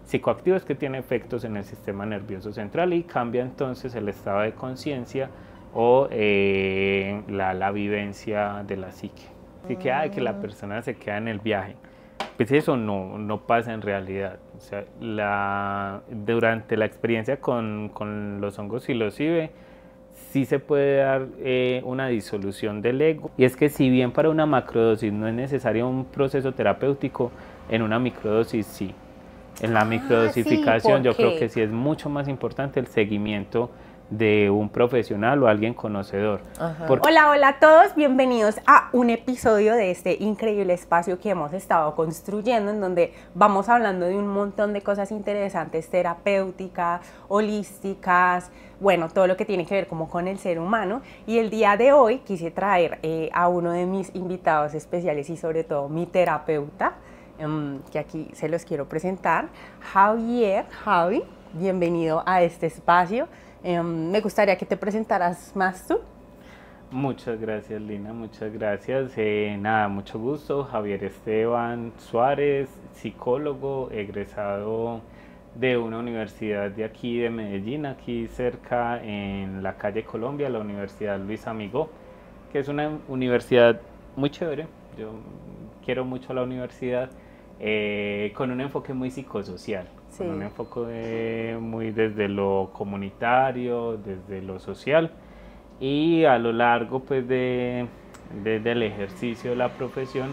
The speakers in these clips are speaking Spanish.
psicoactivo es que tiene efectos en el sistema nervioso central y cambia entonces el estado de conciencia o la vivencia de la psique. Así que la persona se queda en el viaje. Pues eso no pasa en realidad. O sea, durante la experiencia con los hongos psilocibe, sí se puede dar una disolución del ego. Y es que si bien para una macrodosis no es necesario un proceso terapéutico, en una microdosis sí. En la microdosificación yo creo que sí es mucho más importante el seguimiento de un profesional o alguien conocedor. Hola, hola a todos, bienvenidos a un episodio de este increíble espacio que hemos estado construyendo, en donde vamos hablando de un montón de cosas interesantes, terapéuticas, holísticas, bueno, todo lo que tiene que ver como con el ser humano. Y el día de hoy quise traer a uno de mis invitados especiales y sobre todo mi terapeuta, que aquí se los quiero presentar, Javi, bienvenido a este espacio. Me gustaría que te presentaras más tú. Muchas gracias, Lina, muchas gracias. Nada, mucho gusto. Javier Esteban Suárez, psicólogo, egresado de una universidad de aquí de Medellín, aquí cerca en la calle Colombia, la Universidad Luis Amigó, que es una universidad muy chévere. Yo quiero mucho la universidad, con un enfoque muy psicosocial. Sí. Con un enfoque muy desde lo comunitario, desde lo social, y a lo largo pues del ejercicio de la profesión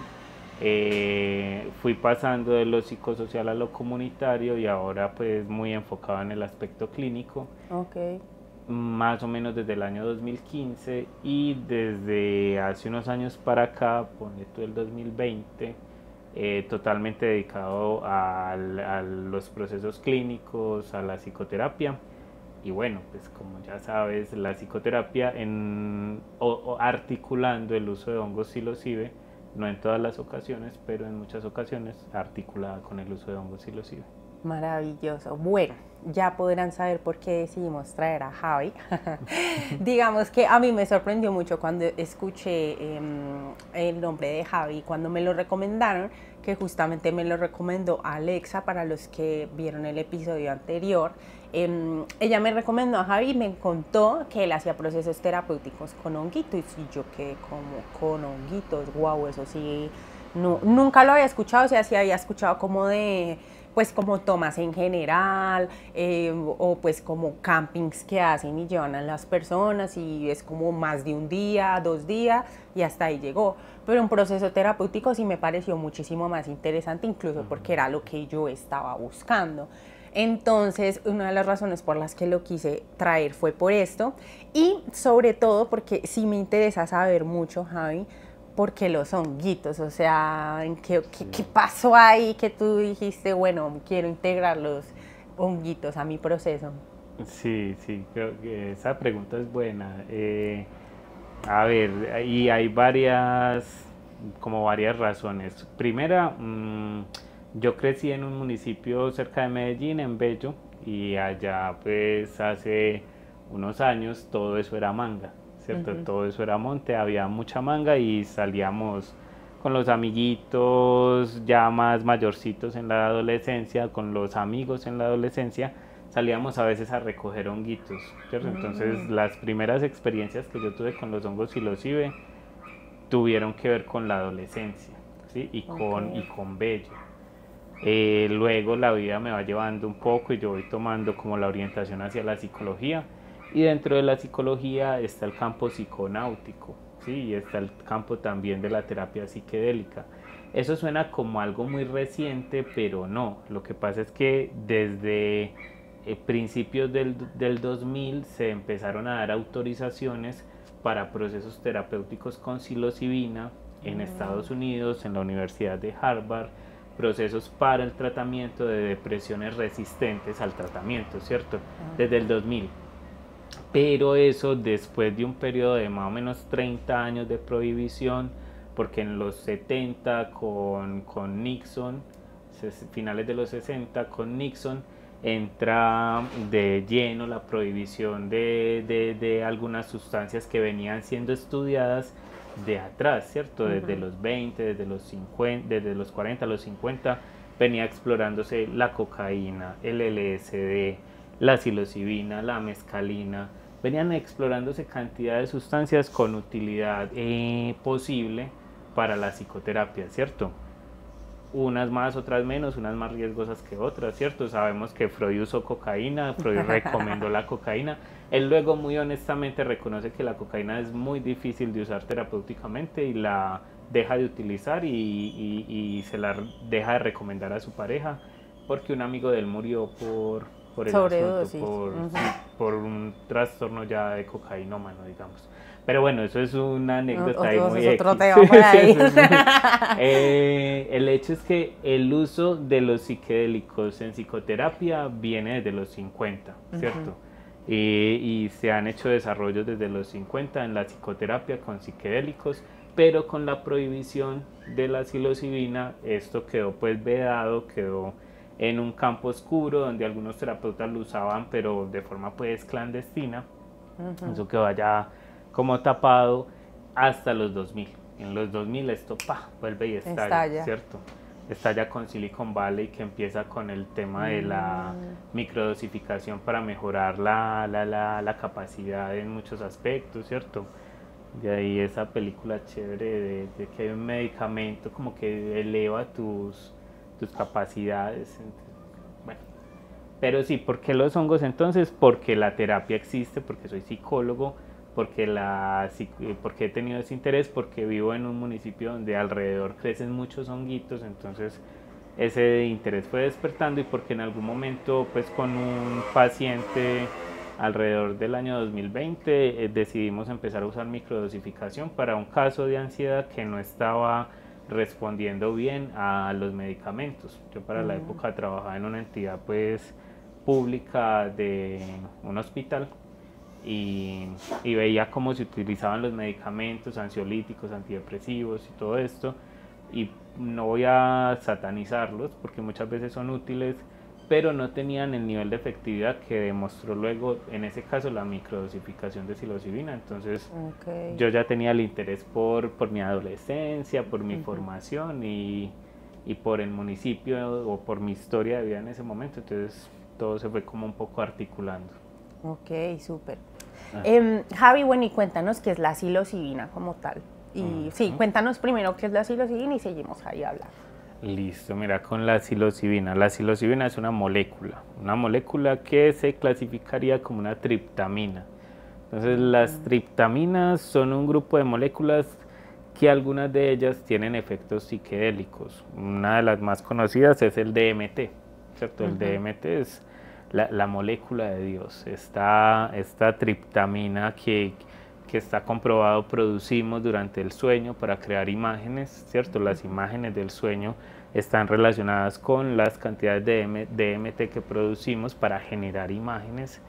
fui pasando de lo psicosocial a lo comunitario y ahora pues muy enfocado en el aspecto clínico. Okay. Más o menos desde el año 2015, y desde hace unos años para acá, ponle tú el 2020, totalmente dedicado a los procesos clínicos, a la psicoterapia. Y bueno, pues como ya sabes, la psicoterapia articulando el uso de hongos psilocibe, no en todas las ocasiones, pero en muchas ocasiones articulada con el uso de hongos psilocibe. Maravilloso. Bueno, ya podrán saber por qué decidimos traer a Javi. Digamos que a mí me sorprendió mucho cuando escuché el nombre de Javi, cuando me lo recomendaron, que justamente me lo recomendó Alexa, para los que vieron el episodio anterior. Ella me recomendó a Javi y me contó que él hacía procesos terapéuticos con honguitos, y yo quedé como, con honguitos, wow, eso sí, nunca lo había escuchado. O sea, sí había escuchado como de, pues como tomas en general, o pues como campings que hacen y llevan a las personas, y es como más de un día, 2 días, y hasta ahí llegó. Pero un proceso terapéutico sí me pareció muchísimo más interesante, incluso porque era lo que yo estaba buscando. Entonces, una de las razones por las que lo quise traer fue por esto, y sobre todo porque sí me interesa saber mucho, Javi, por qué los honguitos. O sea, ¿qué pasó ahí que tú dijiste, bueno, quiero integrar los honguitos a mi proceso? Sí, creo que esa pregunta es buena. A ver, y hay varias razones. Primera, yo crecí en un municipio cerca de Medellín, en Bello, y allá pues hace unos años todo eso era manga, ¿cierto? Todo eso era monte, había mucha manga y salíamos con los amiguitos ya más mayorcitos en la adolescencia, con los amigos en la adolescencia, salíamos a veces a recoger honguitos, ¿cierto? Entonces las primeras experiencias que yo tuve con los hongos psilocibe tuvieron que ver con la adolescencia, ¿sí? Y con Bello. Luego la vida me va llevando un poco y yo voy tomando como la orientación hacia la psicología, y dentro de la psicología está el campo psiconáutico, ¿sí? Y está el campo también de la terapia psiquedélica. Eso suena como algo muy reciente, pero no. Lo que pasa es que desde principios del 2000 se empezaron a dar autorizaciones para procesos terapéuticos con psilocibina en Estados Unidos, en la Universidad de Harvard, procesos para el tratamiento de depresiones resistentes al tratamiento, ¿cierto? Desde el 2000. Pero eso después de un periodo de más o menos 30 años de prohibición, porque en los 70 con Nixon, finales de los 60 con Nixon, entra de lleno la prohibición de algunas sustancias que venían siendo estudiadas de atrás, ¿cierto? Desde los 20, desde los 50, desde los 40, los 50, venía explorándose la cocaína, el LSD, la psilocibina, la mescalina, venían explorándose cantidad de sustancias con utilidad posible para la psicoterapia, ¿cierto? Unas más, otras menos, unas más riesgosas que otras, ¿cierto? Sabemos que Freud usó cocaína, Freud recomendó la cocaína. Él luego muy honestamente reconoce que la cocaína es muy difícil de usar terapéuticamente y la deja de utilizar y se la deja de recomendar a su pareja porque un amigo de él murió por el Sobredosis. asunto, sí, por un trastorno ya de cocainómano, digamos. Pero bueno, eso es una anécdota ahí muy es otro X. tema por ahí. El hecho es que el uso de los psicodélicos en psicoterapia viene desde los 50, ¿cierto? Y se han hecho desarrollos desde los 50 en la psicoterapia con psicodélicos, pero con la prohibición de la psilocibina, esto quedó pues vedado, quedó en un campo oscuro donde algunos terapeutas lo usaban, pero de forma pues clandestina. Eso quedó allá como tapado hasta los 2000. En los 2000 esto vuelve y estalla, ¿cierto? Estalla con Silicon Valley, que empieza con el tema de la microdosificación para mejorar la capacidad en muchos aspectos, ¿cierto? De ahí esa película chévere de que hay un medicamento como que eleva tus capacidades. Bueno, pero sí, ¿por qué los hongos entonces? Porque la terapia existe, porque soy psicólogo, porque he tenido ese interés, porque vivo en un municipio donde alrededor crecen muchos honguitos, entonces ese interés fue despertando y porque en algún momento pues con un paciente alrededor del año 2020 decidimos empezar a usar microdosificación para un caso de ansiedad que no estaba respondiendo bien a los medicamentos. Yo para la época trabajaba en una entidad pues pública de un hospital y veía cómo se utilizaban los medicamentos ansiolíticos, antidepresivos y todo esto, y no voy a satanizarlos porque muchas veces son útiles, pero no tenían el nivel de efectividad que demostró luego en ese caso la microdosificación de psilocibina. Entonces yo ya tenía el interés por mi adolescencia, por mi formación y por el municipio o por mi historia de vida en ese momento, entonces todo se fue como un poco articulando. Ok, súper. Javi, bueno, y cuéntanos qué es la psilocibina como tal. Y sí, cuéntanos primero qué es la psilocibina y seguimos ahí a hablar. Listo, mira, con la psilocibina. La psilocibina es una molécula que se clasificaría como una triptamina. Entonces, las triptaminas son un grupo de moléculas que algunas de ellas tienen efectos psicodélicos. Una de las más conocidas es el DMT, ¿cierto? El DMT es la molécula de Dios. Esta triptamina que está comprobado producimos durante el sueño para crear imágenes, ¿cierto? Las imágenes del sueño están relacionadas con las cantidades de DMT que producimos para generar imágenes.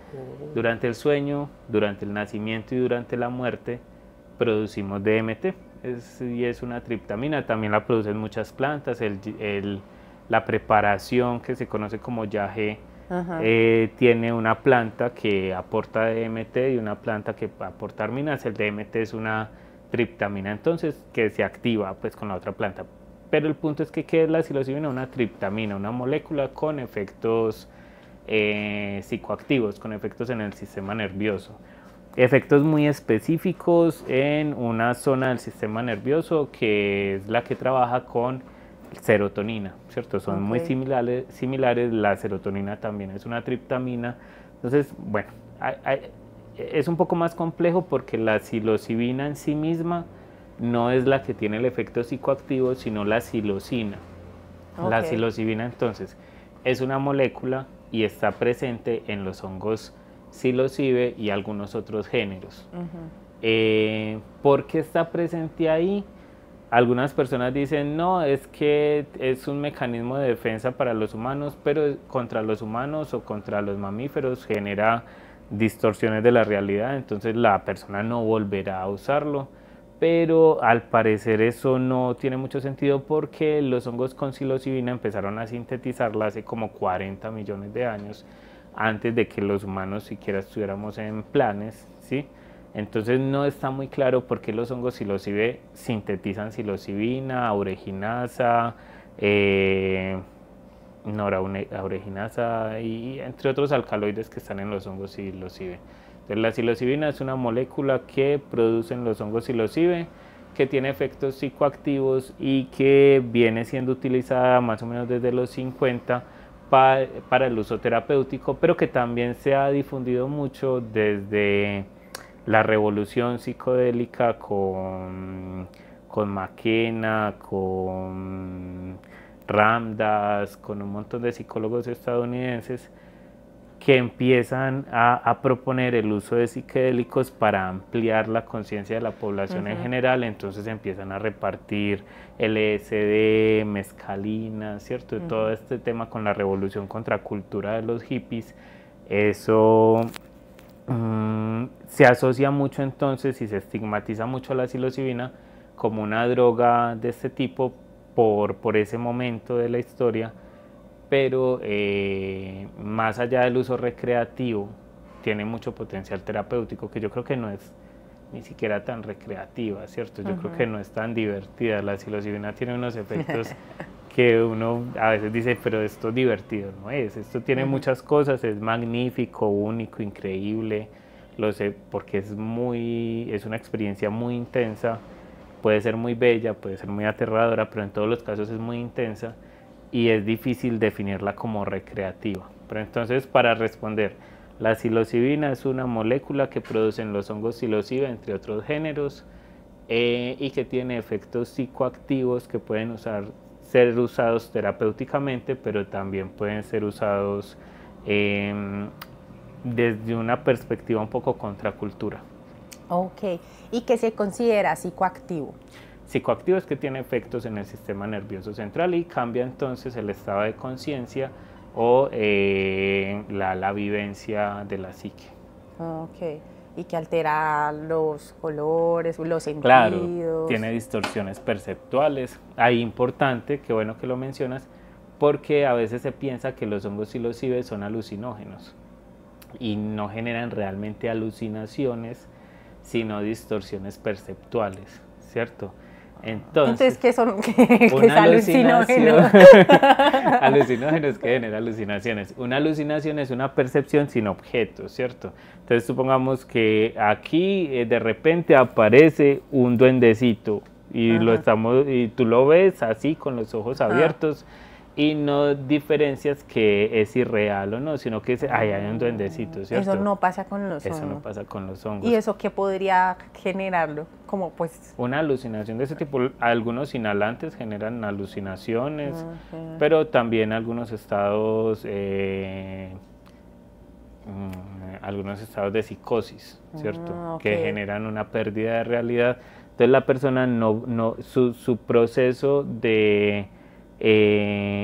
Durante el sueño, durante el nacimiento y durante la muerte producimos DMT. Y es una triptamina, también la producen muchas plantas. La preparación que se conoce como yagé tiene una planta que aporta DMT y una planta que aporta arminas. El DMT es una triptamina entonces que se activa pues con la otra planta. Pero el punto es que ¿qué es la psilocibina? Una triptamina, una molécula con efectos psicoactivos, con efectos en el sistema nervioso. Efectos muy específicos en una zona del sistema nervioso que es la que trabaja con serotonina, ¿cierto? Son muy similares, la serotonina también es una triptamina. Entonces, bueno, es un poco más complejo porque la psilocibina en sí misma no es la que tiene el efecto psicoactivo, sino la psilocina. La psilocibina entonces es una molécula y está presente en los hongos psilocibe y algunos otros géneros. ¿Por qué está presente ahí? Algunas personas dicen, no, es que es un mecanismo de defensa para los humanos, pero contra los humanos o contra los mamíferos genera distorsiones de la realidad, entonces la persona no volverá a usarlo. Pero al parecer eso no tiene mucho sentido porque los hongos con psilocibina empezaron a sintetizarla hace como 40 millones de años, antes de que los humanos siquiera estuviéramos en planes, ¿sí? Entonces no está muy claro por qué los hongos psilocibe sintetizan psilocibina, ureginasa, norauriginasa y entre otros alcaloides que están en los hongos psilocibe. Entonces, la psilocibina es una molécula que producen los hongos psilocibe, que tiene efectos psicoactivos y que viene siendo utilizada más o menos desde los 50 para el uso terapéutico, pero que también se ha difundido mucho desde la revolución psicodélica con McKenna, con Ramdas, con un montón de psicólogos estadounidenses que empiezan a proponer el uso de psicodélicos para ampliar la conciencia de la población en general. Entonces empiezan a repartir LSD, mescalina, ¿cierto? Todo este tema con la revolución contracultura de los hippies, eso se asocia mucho entonces y se estigmatiza mucho a la psilocibina como una droga de este tipo por ese momento de la historia, pero más allá del uso recreativo, tiene mucho potencial terapéutico, que yo creo que no es ni siquiera tan recreativa, ¿cierto? Yo creo que no es tan divertida. La psilocibina tiene unos efectos que uno a veces dice, pero esto divertido no es, esto tiene muchas cosas, es magnífico, único, increíble, lo sé porque es una experiencia muy intensa, puede ser muy bella, puede ser muy aterradora, pero en todos los casos es muy intensa y es difícil definirla como recreativa. Pero entonces, para responder, la psilocibina es una molécula que producen los hongos psilocibe, entre otros géneros, y que tiene efectos psicoactivos que pueden ser usados terapéuticamente, pero también pueden ser usados desde una perspectiva un poco contracultura. Ok, ¿y qué se considera psicoactivo? Psicoactivo es que tiene efectos en el sistema nervioso central y cambia entonces el estado de conciencia o la vivencia de la psique. Ok, y que altera los colores, los sentidos. Claro, tiene distorsiones perceptuales. Ahí importante, qué bueno que lo mencionas, porque a veces se piensa que los hongos psilocibe son alucinógenos y no generan realmente alucinaciones, sino distorsiones perceptuales, ¿cierto? Entonces ¿qué son? ¿Qué es alucinógeno? Alucinógenos que genera alucinaciones. Una alucinación es una percepción sin objeto, ¿cierto? Entonces supongamos que aquí de repente aparece un duendecito y y tú lo ves así con los ojos abiertos y no diferencias que es irreal o no, sino que hay un duendecito, ¿cierto? Eso no pasa con los hongos. Eso no pasa con los hongos. ¿Y eso qué podría generarlo? Como pues... Una alucinación de ese tipo, algunos inhalantes generan alucinaciones, pero también algunos estados de psicosis, ¿cierto? Que generan una pérdida de realidad. Entonces la persona su proceso de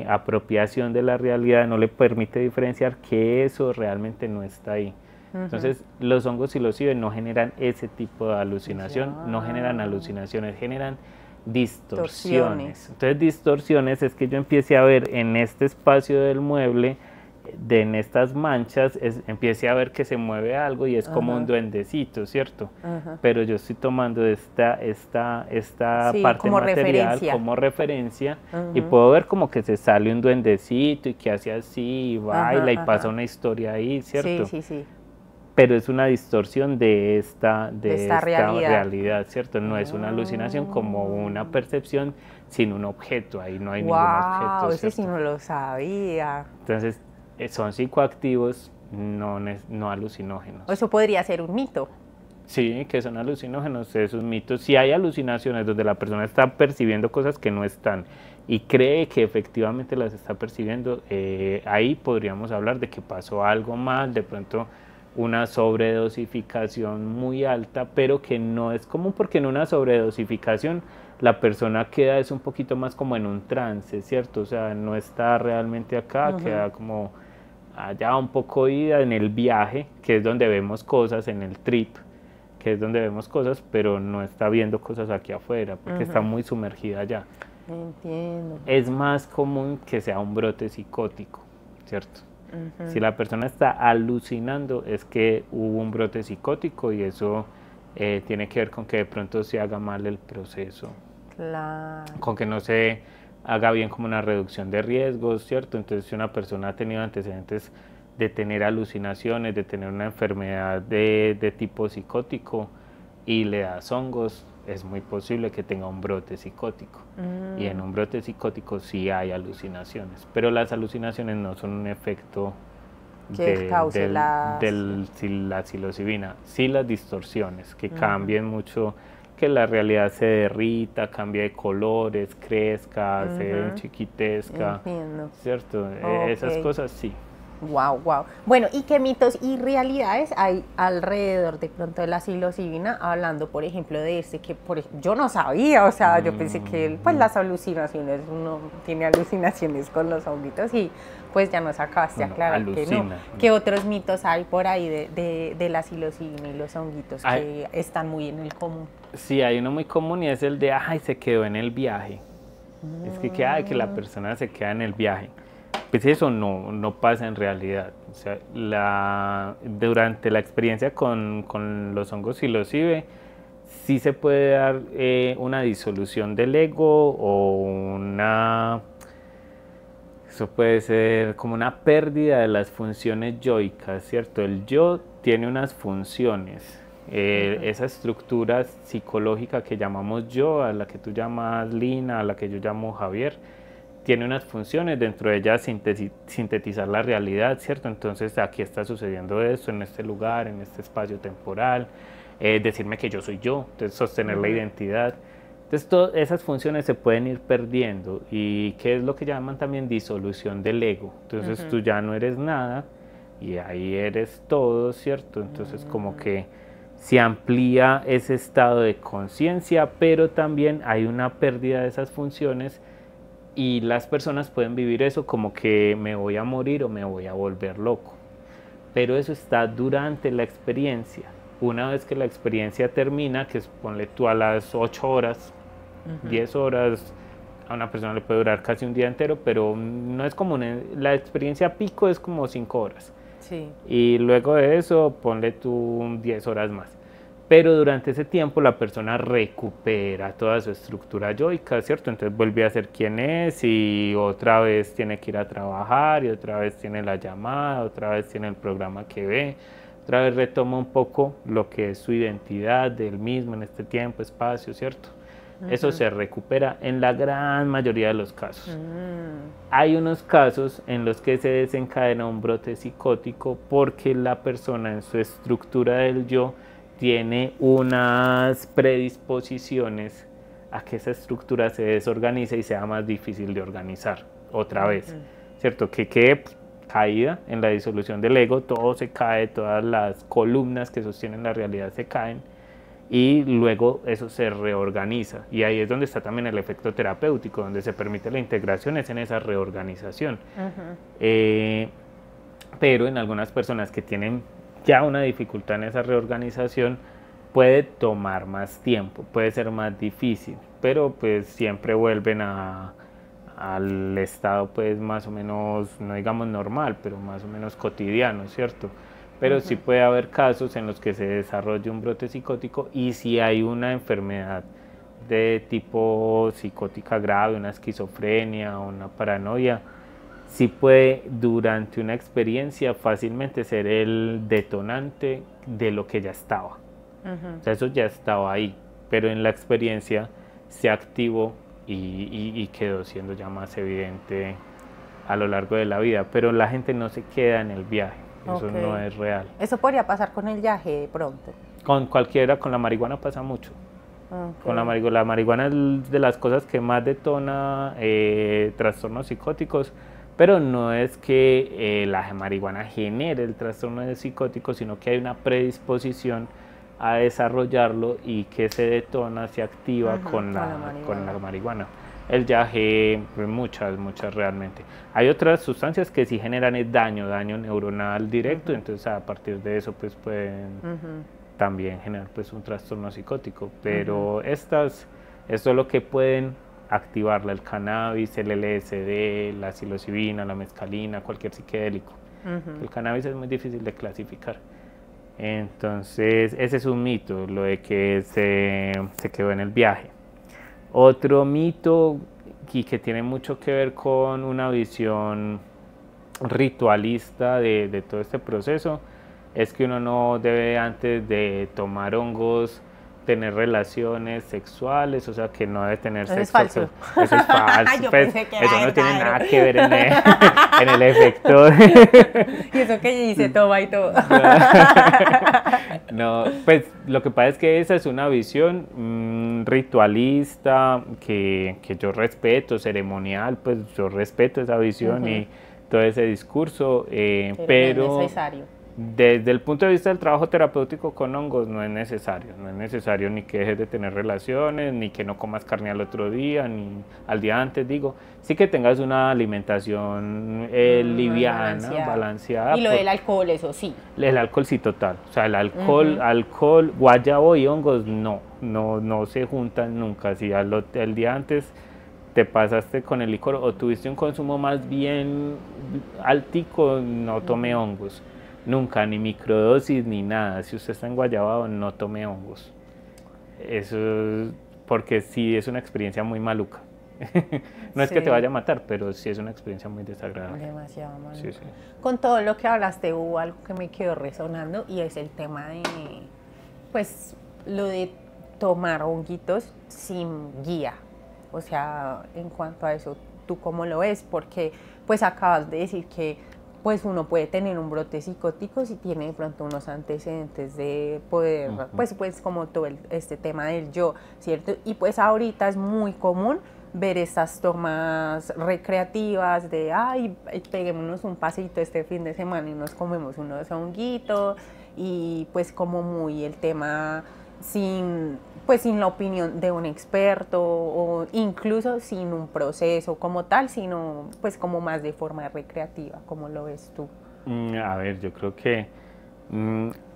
apropiación de la realidad no le permite diferenciar que eso realmente no está ahí. Entonces los hongos psilocibe no generan ese tipo de alucinación, no generan alucinaciones, generan distorsiones. Entonces distorsiones es que yo empiece a ver en este espacio del mueble, en estas manchas, empiece a ver que se mueve algo y es como un duendecito, ¿cierto? Pero yo estoy tomando esta parte como material como referencia y puedo ver como que se sale un duendecito y que hace así y baila y pasa una historia ahí, ¿cierto? Sí. Pero es una distorsión de esta realidad, ¿cierto? No es una alucinación como una percepción sin un objeto, ahí no hay ningún objeto. ¡Wow! Ese sí no lo sabía. Entonces, son psicoactivos, no alucinógenos. Eso podría ser un mito. Sí, que son alucinógenos, es un mito. Si hay alucinaciones donde la persona está percibiendo cosas que no están y cree que efectivamente las está percibiendo, ahí podríamos hablar de que pasó algo mal, de pronto una sobredosificación muy alta, pero que no es común porque en una sobredosificación la persona queda un poquito más como en un trance, ¿cierto? O sea, no está realmente acá, queda como allá un poco ida en el viaje, que es donde vemos cosas, en el trip, que es donde vemos cosas, pero no está viendo cosas aquí afuera, porque está muy sumergida allá. Entiendo. Es más común que sea un brote psicótico, ¿cierto? Si la persona está alucinando es que hubo un brote psicótico y eso tiene que ver con que de pronto se haga mal el proceso. Claro. Con que no se haga bien como una reducción de riesgos, ¿cierto? Entonces, si una persona ha tenido antecedentes de tener alucinaciones, de tener una enfermedad de tipo psicótico y le das hongos, es muy posible que tenga un brote psicótico. Y en un brote psicótico sí hay alucinaciones, pero las alucinaciones no son un efecto que cause la psilocibina, sí las distorsiones, que cambien mucho, que la realidad se derrita, cambie de colores, crezca, se enchiquitezca, ¿cierto? Esas cosas sí. Wow, wow. Bueno, ¿y qué mitos y realidades hay alrededor de pronto de la psilocibina? Hablando, por ejemplo, de que yo no sabía, o sea, yo pensé que pues las alucinaciones, uno tiene alucinaciones con los honguitos y pues ya nos acabaste de aclarar que no. ¿Qué otros mitos hay por ahí de la psilocibina y los honguitos que están muy en el común? Sí, hay uno muy común y es el de, ay, se quedó en el viaje. Es que la persona se queda en el viaje. Pues eso no pasa en realidad. O sea, durante la experiencia con los hongos psilocibe, sí se puede dar una disolución del ego o eso puede ser como una pérdida de las funciones yoicas, ¿cierto? El yo tiene unas funciones. Esa estructura psicológica que llamamos yo, a la que tú llamas Lina, a la que yo llamo Javier, tiene unas funciones, dentro de ellas sintetizar la realidad, ¿cierto? Entonces aquí está sucediendo esto, en este lugar, en este espacio temporal, decirme que yo soy yo, entonces sostener la identidad. Entonces todas esas funciones se pueden ir perdiendo y ¿qué es lo que llaman también disolución del ego? Entonces tú ya no eres nada y ahí eres todo, ¿cierto? Entonces como que se amplía ese estado de conciencia, pero también hay una pérdida de esas funciones y las personas pueden vivir eso como que me voy a morir o me voy a volver loco. Pero eso está durante la experiencia. Una vez que la experiencia termina, que es, ponle tú a las 8 horas, 10 horas, a una persona le puede durar casi un día entero, pero no es común. La experiencia pico es como 5 horas. Sí. Y luego de eso, ponle tú 10 horas más. Pero durante ese tiempo la persona recupera toda su estructura yoica, ¿cierto? Entonces vuelve a ser quien es y otra vez tiene que ir a trabajar y otra vez tiene la llamada, otra vez tiene el programa que ve, otra vez retoma un poco lo que es su identidad del mismo en este tiempo, espacio, ¿cierto? Eso se recupera en la gran mayoría de los casos. Hay unos casos en los que se desencadena un brote psicótico porque la persona en su estructura del yo tiene unas predisposiciones a que esa estructura se desorganice y sea más difícil de organizar otra vez, ¿cierto? Que quede caída en la disolución del ego, todo se cae, todas las columnas que sostienen la realidad se caen y luego eso se reorganiza y ahí es donde está también el efecto terapéutico, donde se permite la integración, es en esa reorganización. Pero en algunas personas que tienen ya una dificultad en esa reorganización puede tomar más tiempo, puede ser más difícil, pero pues siempre vuelven al estado pues más o menos, no digamos normal, pero más o menos cotidiano, ¿cierto? Pero sí puede haber casos en los que se desarrolle un brote psicótico y si hay una enfermedad de tipo psicótica grave, una esquizofrenia o una paranoia, sí puede durante una experiencia fácilmente ser el detonante de lo que ya estaba. O sea, eso ya estaba ahí, pero en la experiencia se activó y quedó siendo ya más evidente a lo largo de la vida, pero la gente no se queda en el viaje, eso no es real. ¿Eso podría pasar con el viaje de pronto? Con cualquiera, con la marihuana pasa mucho. Con la marihuana es de las cosas que más detona trastornos psicóticos, pero no es que la marihuana genere el trastorno psicótico, sino que hay una predisposición a desarrollarlo y que se detona, se activa con la marihuana. El yaje, muchas realmente. Hay otras sustancias que sí generan el daño neuronal directo, entonces a partir de eso pues pueden también generar pues un trastorno psicótico, pero esto es lo que pueden activarla, el cannabis, el LSD, la psilocibina, la mescalina, cualquier psicodélico. El cannabis es muy difícil de clasificar. Entonces, ese es un mito, lo de que se quedó en el viaje. Otro mito y que tiene mucho que ver con una visión ritualista de todo este proceso, es que uno no debe antes de tomar hongos tener relaciones sexuales, o sea que no debe tener Eso sexo. es falso. Eso es falso, Yo pues, pensé que era eso no tiene verdadero. nada que ver en el efecto. Y eso que dice toma y todo. No, pues lo que pasa es que esa es una visión ritualista que yo respeto, ceremonial, pues yo respeto esa visión y todo ese discurso, Pero no es necesario. desde el punto de vista del trabajo terapéutico con hongos no es necesario ni que dejes de tener relaciones, ni que no comas carne al otro día, ni al día antes, digo, sí que tengas una alimentación liviana, balanceada. Y lo del alcohol, eso sí. El alcohol sí, total, o sea, el alcohol, guayabo y hongos no se juntan nunca, si el día antes te pasaste con el licor o tuviste un consumo más bien altico, no tome hongos. Nunca, ni microdosis ni nada. Si usted está enguayabado, no tome hongos. Eso es porque sí es una experiencia muy maluca. No es que te vaya a matar, pero sí es una experiencia muy desagradable. Demasiado maluca. Sí. Con todo lo que hablaste hubo algo que me quedó resonando y es el tema de, pues, lo de tomar honguitos sin guía. O sea, en cuanto a eso, ¿tú cómo lo ves? Porque, pues, acabas de decir que pues uno puede tener un brote psicótico si tiene de pronto unos antecedentes de poder, pues como todo este tema del yo, ¿cierto? Y pues ahorita es muy común ver estas tomas recreativas de, ay, peguémonos un pasito este fin de semana y nos comemos unos honguitos, y pues como muy el tema sin la opinión de un experto o incluso sin un proceso como tal, sino pues como más de forma recreativa. ¿Cómo lo ves tú? A ver, yo creo que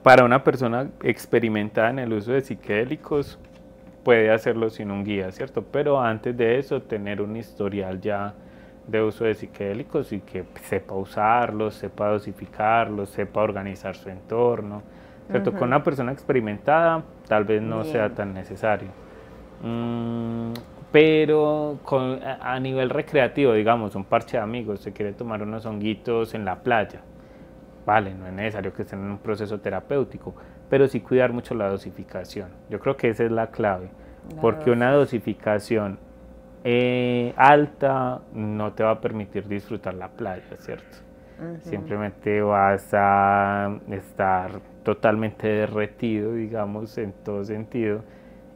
para una persona experimentada en el uso de psicodélicos puede hacerlo sin un guía, ¿cierto? Pero antes de eso tener un historial ya de uso de psicodélicos y que sepa usarlos, sepa dosificarlos, sepa organizar su entorno, ¿cierto? Con una persona experimentada tal vez no sea tan necesario. Pero a nivel recreativo, digamos, un parche de amigos, se quiere tomar unos honguitos en la playa, vale, no es necesario que estén en un proceso terapéutico, pero sí cuidar mucho la dosificación. Yo creo que esa es la clave, porque una dosificación alta no te va a permitir disfrutar la playa, ¿cierto? Simplemente vas a estar totalmente derretido, digamos, en todo sentido,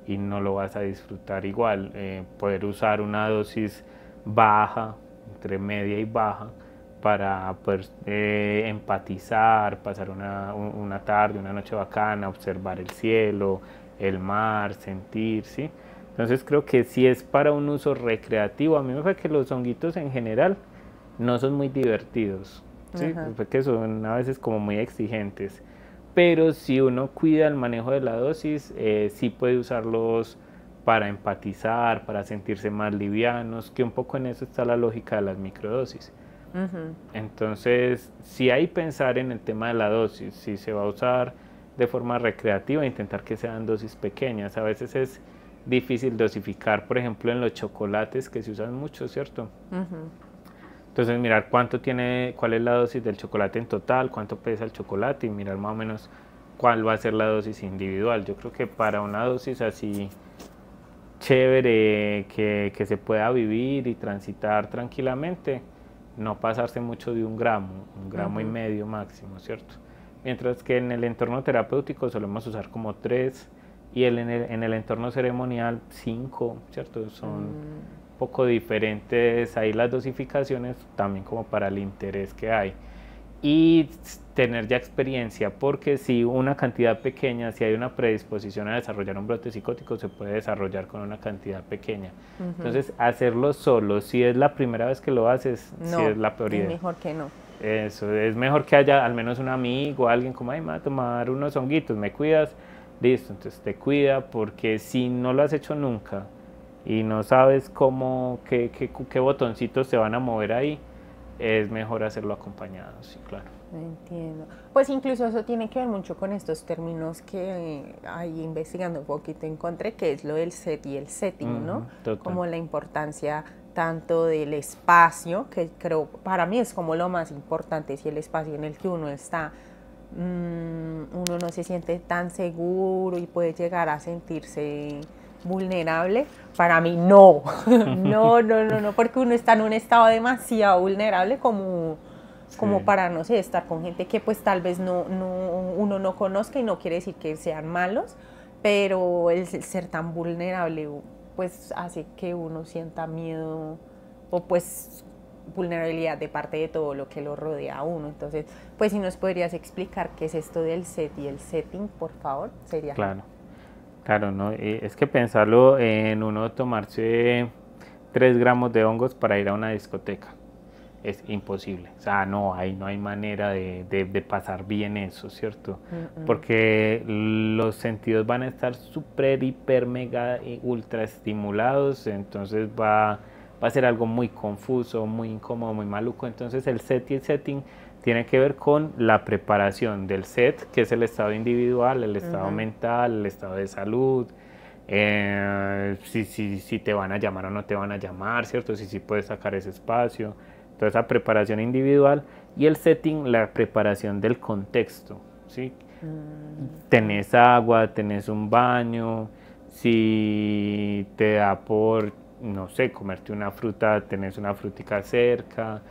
y no lo vas a disfrutar igual. Poder usar una dosis baja, entre media y baja, para poder empatizar, pasar una tarde, una noche bacana, observar el cielo, el mar, sentir, ¿sí? Entonces creo que si es para un uso recreativo, a mí me parece que los honguitos en general no son muy divertidos, ¿sí? Porque son a veces como muy exigentes, pero si uno cuida el manejo de la dosis, sí puede usarlos para empatizar, para sentirse más livianos, que un poco en eso está la lógica de las microdosis. Entonces, si hay pensar en el tema de la dosis, si se va a usar de forma recreativa, intentar que sean dosis pequeñas. A veces es difícil dosificar, por ejemplo, en los chocolates que se usan mucho, ¿cierto? Entonces mirar cuál es la dosis del chocolate en total, cuánto pesa el chocolate y mirar más o menos cuál va a ser la dosis individual. Yo creo que para una dosis así chévere, que se pueda vivir y transitar tranquilamente, no pasarse mucho de un gramo y medio máximo, ¿cierto? Mientras que en el entorno terapéutico solemos usar como 3 y en el entorno ceremonial 5, ¿cierto? Son poco diferentes ahí las dosificaciones, también como para el interés que hay. Y tener ya experiencia, porque si una cantidad pequeña, si hay una predisposición a desarrollar un brote psicótico, se puede desarrollar con una cantidad pequeña. Entonces, hacerlo solo, si es la primera vez que lo haces, no, si es la peor idea. Es mejor que no. Eso, es mejor que haya al menos un amigo, alguien como, ay, me voy a tomar unos honguitos, ¿me cuidas? Listo, entonces te cuida, porque si no lo has hecho nunca y no sabes qué botoncitos se van a mover ahí, es mejor hacerlo acompañado, sí, claro. Entiendo. Pues incluso eso tiene que ver mucho con estos términos que ahí investigando un poquito encontré, que es lo del set y el setting, ¿no? Total. Como la importancia tanto del espacio, que creo para mí es como lo más importante, si el espacio en el que uno está, uno no se siente tan seguro y puede llegar a sentirse vulnerable. Para mí no, no, porque uno está en un estado demasiado vulnerable como para, no sé, estar con gente que pues tal vez uno no conozca, y no quiere decir que sean malos, pero el ser tan vulnerable pues hace que uno sienta miedo o pues vulnerabilidad de parte de todo lo que lo rodea a uno. Entonces, pues si nos podrías explicar qué es esto del set y el setting, por favor, sería... Claro, claro, ¿no? Es que pensarlo en uno tomarse 3 gramos de hongos para ir a una discoteca es imposible. O sea, no hay manera de pasar bien eso, ¿cierto? Porque los sentidos van a estar súper, hiper, mega, ultra estimulados, entonces va a ser algo muy confuso, muy incómodo, muy maluco. Entonces el set y el setting tiene que ver con la preparación del set, que es el estado individual, el estado mental, el estado de salud, si te van a llamar o no te van a llamar, ¿cierto? Si puedes sacar ese espacio, toda esa preparación individual. Y el setting, la preparación del contexto, ¿sí? Tenés agua, tenés un baño, si te da por, no sé, comerte una fruta, tenés una frutica cerca,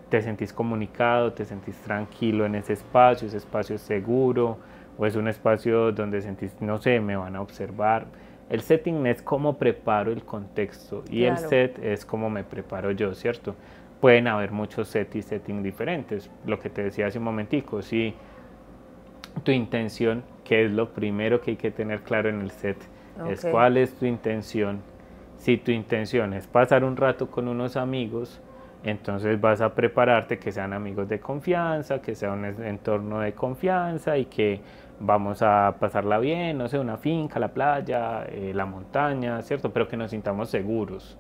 te sentís comunicado, te sentís tranquilo en ese espacio es seguro, o es un espacio donde sentís, no sé, me van a observar. El setting es cómo preparo el contexto y el set es cómo me preparo yo, ¿cierto? Pueden haber muchos set y setting diferentes, lo que te decía hace un momentico, si tu intención, que es lo primero que hay que tener claro en el set, es cuál es tu intención. Si tu intención es pasar un rato con unos amigos, entonces vas a prepararte que sean amigos de confianza, que sea un entorno de confianza y que vamos a pasarla bien, no sé, una finca, la playa, la montaña, ¿cierto? Pero que nos sintamos seguros,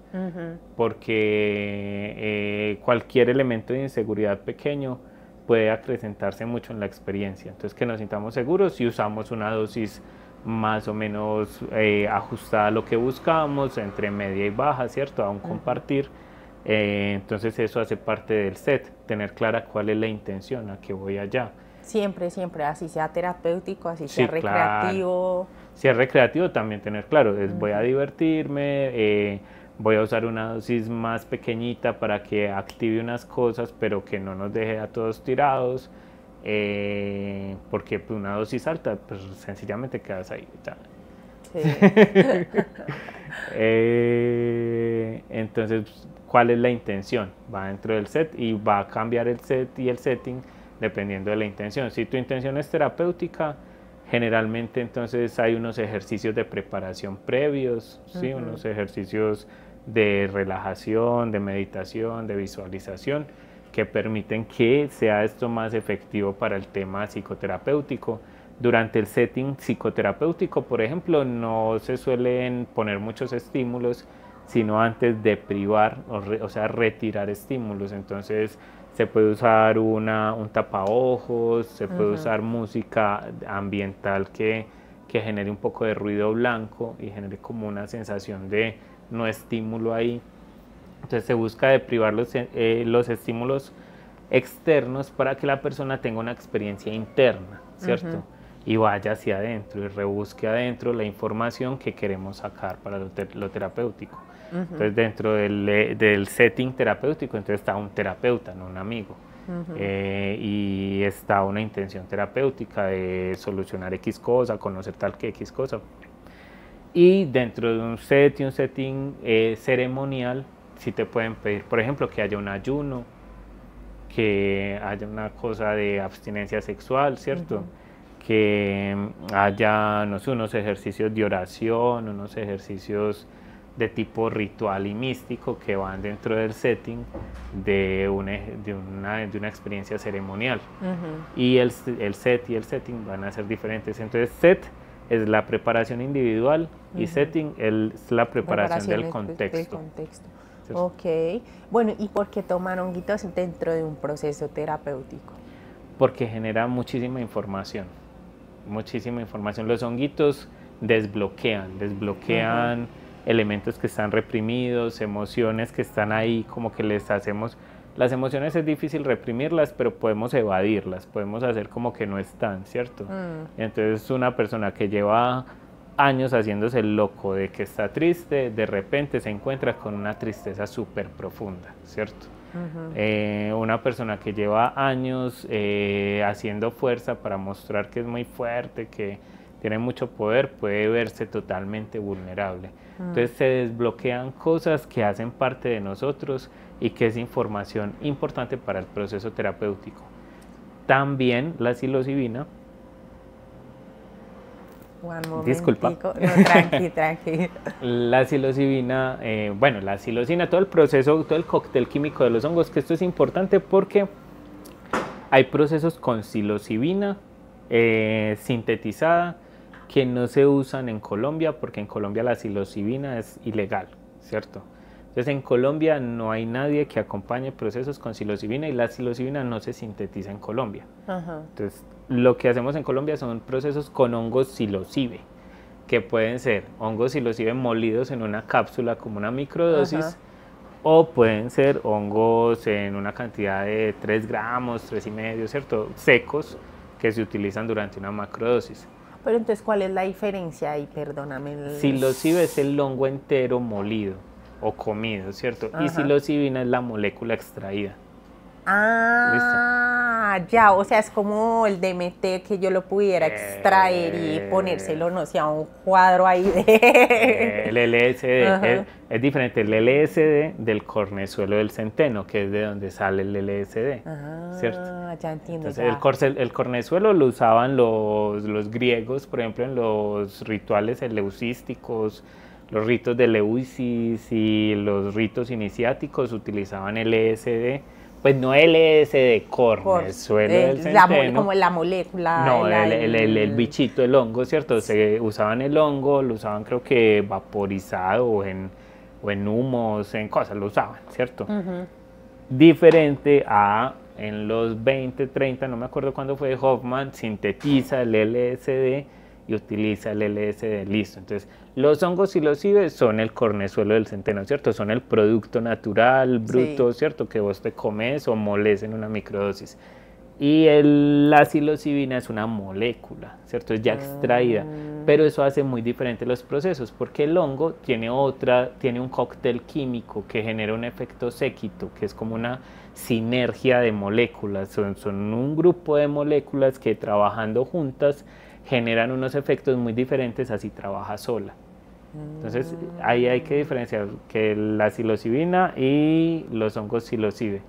porque cualquier elemento de inseguridad pequeño puede acrecentarse mucho en la experiencia. Entonces que nos sintamos seguros y usamos una dosis más o menos ajustada a lo que buscamos, entre media y baja, ¿cierto? A un compartir. Entonces eso hace parte del set, tener clara cuál es la intención, a qué voy allá. Siempre, así sea terapéutico, así sea recreativo. Claro. Si es recreativo, también tener claro, voy a divertirme, voy a usar una dosis más pequeñita para que active unas cosas, pero que no nos deje a todos tirados, porque pues, una dosis alta, pues sencillamente quedas ahí. Ya. Sí. Entonces, ¿cuál es la intención? Va dentro del set y va a cambiar el set y el setting dependiendo de la intención. Si tu intención es terapéutica, generalmente entonces hay unos ejercicios de preparación previos, ¿sí? Unos ejercicios de relajación, de meditación, de visualización, que permiten que sea esto más efectivo para el tema psicoterapéutico. Durante el setting psicoterapéutico, por ejemplo, no se suelen poner muchos estímulos, sino antes de privar, o sea, retirar estímulos. Entonces se puede usar un tapaojos, se puede usar música ambiental que genere un poco de ruido blanco y genere como una sensación de no estímulo ahí. Entonces se busca de privar los estímulos externos para que la persona tenga una experiencia interna, ¿cierto? Y vaya hacia adentro y rebusque adentro la información que queremos sacar para lo terapéutico. Entonces dentro del setting terapéutico entonces está un terapeuta, no un amigo. Y está una intención terapéutica de solucionar X cosa, conocer tal que X cosa. Y dentro de un set y un setting ceremonial, sí te pueden pedir, por ejemplo, que haya un ayuno, que haya una cosa de abstinencia sexual, ¿cierto? Que haya, no sé, unos ejercicios de oración, unos ejercicios de tipo ritual y místico que van dentro del setting de una experiencia ceremonial. Y el set y el setting van a ser diferentes. Entonces, set es la preparación individual y setting es la preparación del contexto. Ok. Bueno, ¿y por qué tomar honguitos dentro de un proceso terapéutico? Porque genera muchísima información. Los honguitos desbloquean elementos que están reprimidos, emociones que están ahí, como que les hacemos... Las emociones es difícil reprimirlas, pero podemos evadirlas, podemos hacer como que no están, ¿cierto? Entonces una persona que lleva años haciéndose el loco de que está triste, de repente se encuentra con una tristeza súper profunda, ¿cierto? Una persona que lleva años haciendo fuerza para mostrar que es muy fuerte, que tiene mucho poder, puede verse totalmente vulnerable. Entonces se desbloquean cosas que hacen parte de nosotros y que es información importante para el proceso terapéutico. También la psilocibina. Disculpa. No, tranqui. La psilocibina, bueno, la psilocina, todo el proceso, todo el cóctel químico de los hongos, que esto es importante porque hay procesos con psilocibina sintetizada que no se usan en Colombia porque en Colombia la psilocibina es ilegal, ¿cierto? Entonces en Colombia no hay nadie que acompañe procesos con psilocibina y la psilocibina no se sintetiza en Colombia. Entonces lo que hacemos en Colombia son procesos con hongos psilocibe, que pueden ser hongos psilocibe molidos en una cápsula como una microdosis, o pueden ser hongos en una cantidad de 3 gramos, 3,5, ¿cierto? Secos, que se utilizan durante una macrodosis. Pero entonces, ¿cuál es la diferencia ahí? Perdóname. Psilocibe es el hongo entero molido o comido, ¿cierto? Y psilocibina es la molécula extraída. Ya, o sea, es como el DMT que yo lo pudiera extraer y ponérselo, no sé, a un cuadro ahí de... El LSD, es diferente el LSD del cornezuelo del centeno, que es de donde sale el LSD, ¿cierto? Ya entiendo. Entonces, el cornezuelo lo usaban los griegos, por ejemplo, en los rituales eleucísticos, los ritos de Eleusis y los ritos iniciáticos utilizaban LSD. Pues no LSD, cornezuelo del centeno. Como la molécula. No, el bichito, el hongo, ¿cierto? Se usaban el hongo, lo usaban creo que vaporizado o en humos, en cosas, lo usaban, ¿cierto? Diferente a en los 20, 30, no me acuerdo cuándo fue, Hoffman sintetiza el LSD y utiliza el LSD, listo. Entonces, los hongos psilocibe son el cornezuelo del centeno, ¿cierto? Son el producto natural, bruto, ¿cierto? Que vos te comes o moles en una microdosis. Y la psilocibina es una molécula, ¿cierto? Es ya extraída, pero eso hace muy diferente los procesos, porque el hongo tiene un cóctel químico que genera un efecto séquito, que es como una sinergia de moléculas, son un grupo de moléculas que trabajando juntas generan unos efectos muy diferentes así trabaja sola. Entonces ahí hay que diferenciar que la psilocibina y los hongos psilocibe.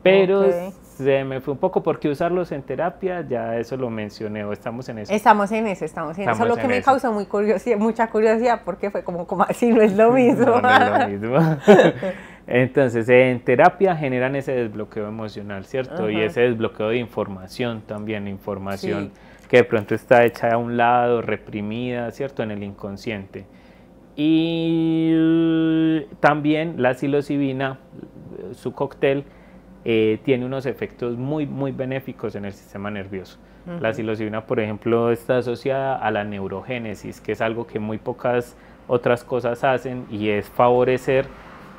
Pero se me fue un poco porque usarlos en terapia, ya eso lo mencioné, o estamos en eso. Estamos en eso. Solo que me causó mucha curiosidad porque fue como así no es lo mismo. No es lo mismo. Entonces, en terapia generan ese desbloqueo emocional, ¿cierto? Y ese desbloqueo de información también, información que de pronto está hecha a un lado, reprimida, ¿cierto? En el inconsciente. Y también la psilocibina, su cóctel, tiene unos efectos muy, muy benéficos en el sistema nervioso. La psilocibina, por ejemplo, está asociada a la neurogénesis, que es algo que muy pocas otras cosas hacen, y es favorecer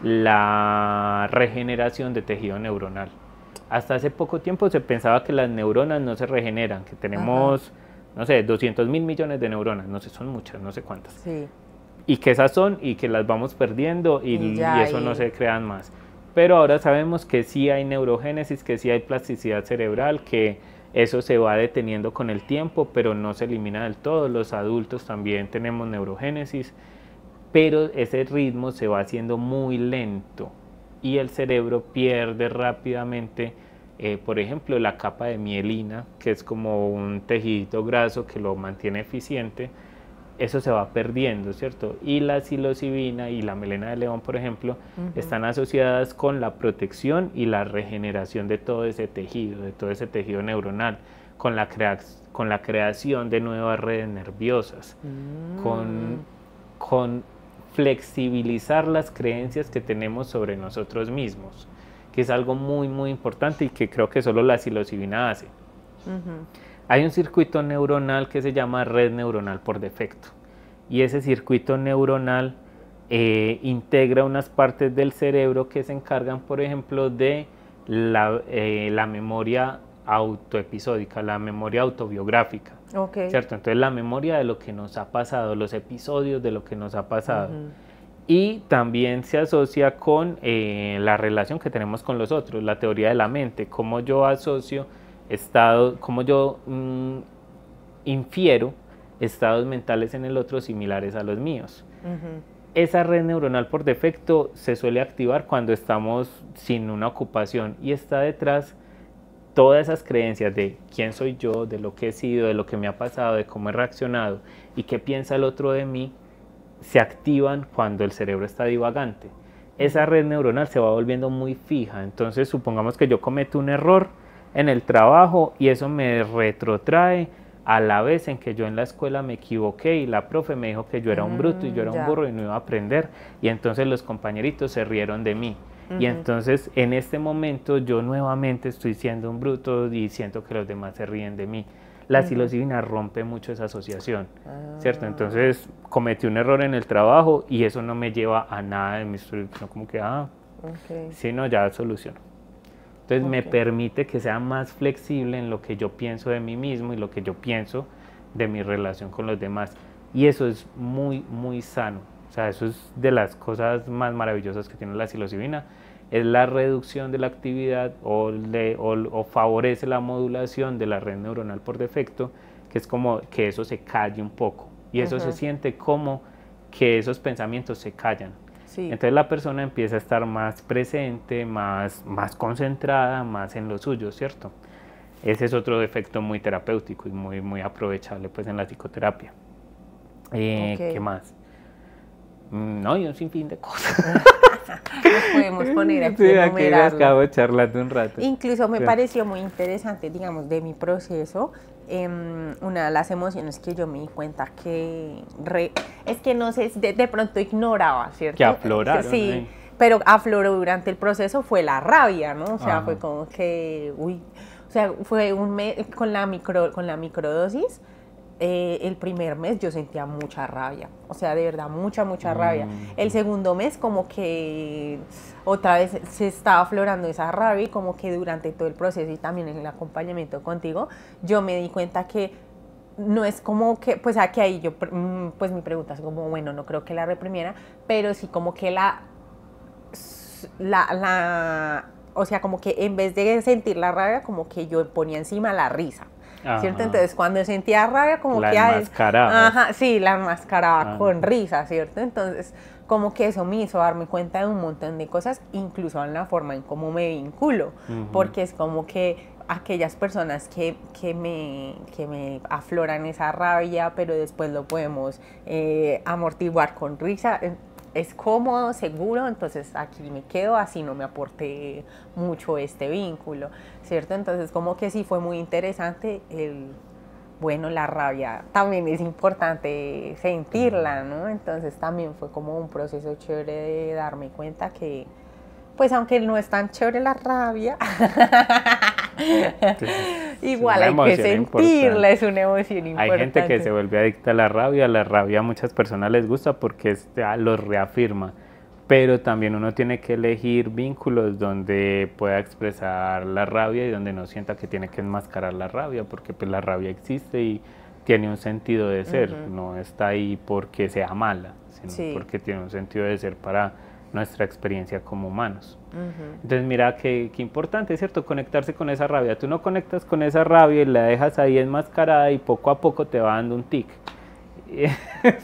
la regeneración de tejido neuronal. Hasta hace poco tiempo se pensaba que las neuronas no se regeneran, que tenemos, no sé, 200.000 millones de neuronas, no sé, son muchas, no sé cuántas. Y que esas son y que las vamos perdiendo y eso no se crean más. Pero ahora sabemos que sí hay neurogénesis, que sí hay plasticidad cerebral, que eso se va deteniendo con el tiempo, pero no se elimina del todo. Los adultos también tenemos neurogénesis, pero ese ritmo se va haciendo muy lento y el cerebro pierde rápidamente, por ejemplo, la capa de mielina, que es como un tejidito graso que lo mantiene eficiente. Eso se va perdiendo, ¿cierto? Y la psilocibina y la melena de león, por ejemplo, están asociadas con la protección y la regeneración de todo ese tejido neuronal, con la creación de nuevas redes nerviosas, con flexibilizar las creencias que tenemos sobre nosotros mismos, que es algo muy, muy importante y que creo que solo la psilocibina hace. Hay un circuito neuronal que se llama red neuronal por defecto, y ese circuito neuronal integra unas partes del cerebro que se encargan, por ejemplo, de la memoria autoepisódica, la memoria autobiográfica, ¿cierto? Entonces la memoria de lo que nos ha pasado, los episodios de lo que nos ha pasado. Y también se asocia con la relación que tenemos con los otros, la teoría de la mente, cómo yo asocio cómo yo infiero estados mentales en el otro similares a los míos. Esa red neuronal por defecto se suele activar cuando estamos sin una ocupación y está detrás todas esas creencias de quién soy yo, de lo que he sido, de lo que me ha pasado, de cómo he reaccionado y qué piensa el otro de mí, se activan cuando el cerebro está divagante. Esa red neuronal se va volviendo muy fija, entonces supongamos que yo cometo un error en el trabajo y eso me retrotrae a la vez en que yo en la escuela me equivoqué y la profe me dijo que yo era un bruto y yo era un burro y no iba a aprender y entonces los compañeritos se rieron de mí. Y entonces en este momento yo nuevamente estoy siendo un bruto y siento que los demás se ríen de mí. La psilocibina rompe mucho esa asociación, ¿cierto? Entonces cometí un error en el trabajo y eso no me lleva a nada de mi historia, sino como que, sí, no, ya soluciono. Entonces me permite que sea más flexible en lo que yo pienso de mí mismo y lo que yo pienso de mi relación con los demás. Y eso es muy, muy sano. O sea, eso es de las cosas más maravillosas que tiene la psilocibina. Es la reducción de la actividad o favorece la modulación de la red neuronal por defecto, que es como que eso se calle un poco. Y eso se siente como que esos pensamientos se callan. Entonces la persona empieza a estar más presente, más concentrada, más en lo suyo, ¿cierto? Ese es otro efecto muy terapéutico y muy aprovechable pues en la psicoterapia. ¿Qué más? No, y un sinfín de cosas. Nos podemos poner aquí a enumerarlo. Acabo charlando un rato. Incluso me pareció muy interesante, digamos, de mi proceso, una de las emociones que yo me di cuenta que es que no sé, de pronto ignoraba, ¿cierto? Que afloraron. Sí, pero afloró durante el proceso fue la rabia, ¿no? O sea, fue como que, o sea, fue un mes con la microdosis. El primer mes yo sentía mucha rabia, o sea, de verdad, mucha rabia. El segundo mes como que otra vez se estaba aflorando esa rabia y como que durante todo el proceso y también en el acompañamiento contigo, yo me di cuenta que no es como que, pues aquí ahí yo, pues mi pregunta es como, bueno, no creo que la reprimiera, pero sí como que o sea, como que en vez de sentir la rabia, como que yo ponía encima la risa. ¿Cierto? Entonces cuando sentía rabia como la que... enmascaraba. Sí, la enmascaraba con risa, ¿cierto? Entonces como que eso me hizo darme cuenta de un montón de cosas, incluso en la forma en cómo me vinculo, porque es como que aquellas personas que me afloran esa rabia, pero después lo podemos amortiguar con risa, es cómodo, seguro, entonces aquí me quedo, así no me aporte mucho este vínculo, ¿cierto? Entonces como que sí fue muy interesante bueno, la rabia también es importante sentirla, ¿no? Entonces también fue como un proceso chévere de darme cuenta que, pues aunque no es tan chévere la rabia, igual hay que sentirla, es una emoción importante. Hay gente que se vuelve adicta a la rabia a muchas personas les gusta porque los reafirma, pero también uno tiene que elegir vínculos donde pueda expresar la rabia y donde no sienta que tiene que enmascarar la rabia, porque pues la rabia existe y tiene un sentido de ser, no está ahí porque sea mala, sino porque tiene un sentido de ser para nuestra experiencia como humanos. Entonces mira qué importante, ¿cierto? Conectarse con esa rabia. Tú no conectas con esa rabia y la dejas ahí enmascarada y poco a poco te va dando un tic.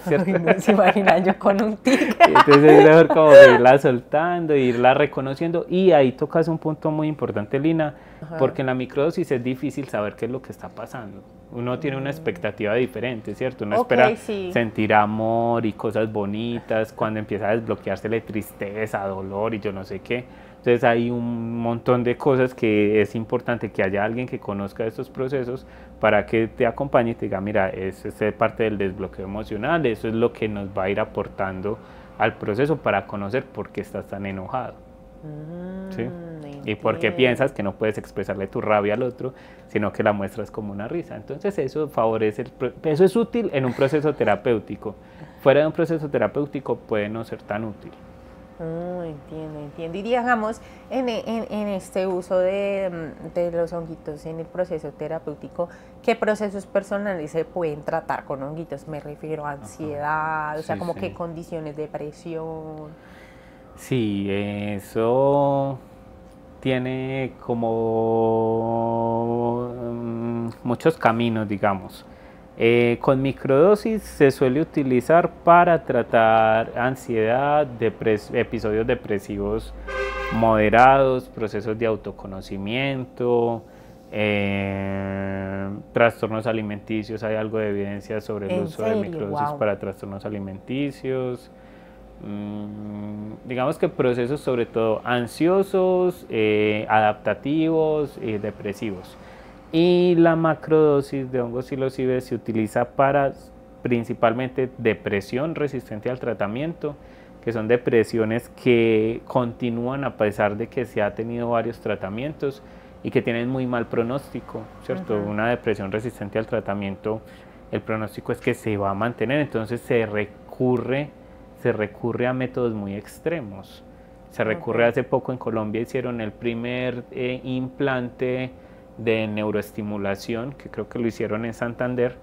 ¿Cierto? Ay, no se imagina yo con un tic. Entonces es mejor como irla soltando, irla reconociendo, y ahí tocas un punto muy importante, Lina, porque en la microdosis es difícil saber qué es lo que está pasando. Uno tiene una expectativa diferente, ¿cierto? Uno espera sentir amor y cosas bonitas, cuando empieza a desbloqueársele tristeza, dolor y yo no sé qué. Entonces hay un montón de cosas que es importante que haya alguien que conozca estos procesos para que te acompañe y te diga, mira, eso es parte del desbloqueo emocional, eso es lo que nos va a ir aportando al proceso para conocer por qué estás tan enojado. ¿Sí? Y porque piensas que no puedes expresarle tu rabia al otro, sino que la muestras como una risa. Entonces eso favorece, eso es útil en un proceso terapéutico. Fuera de un proceso terapéutico puede no ser tan útil. Entiendo. Y digamos, en este uso de los honguitos en el proceso terapéutico, ¿qué procesos personales se pueden tratar con honguitos? Me refiero a ansiedad, o sea, como qué condiciones de depresión. Sí, eso tiene como muchos caminos, digamos. Con microdosis se suele utilizar para tratar ansiedad, episodios depresivos moderados, procesos de autoconocimiento, trastornos alimenticios. Hay algo de evidencia sobre el uso de microdosis para trastornos alimenticios. Digamos que procesos sobre todo ansiosos, adaptativos y depresivos. Y la macrodosis de hongos psilocibe se utiliza para principalmente depresión resistente al tratamiento, que son depresiones que continúan a pesar de que se ha tenido varios tratamientos y que tienen muy mal pronóstico, ¿cierto? Una depresión resistente al tratamiento, el pronóstico es que se va a mantener, entonces se recurre a métodos muy extremos. Se recurre, hace poco en Colombia hicieron el primer implante de neuroestimulación, que creo que lo hicieron en Santander,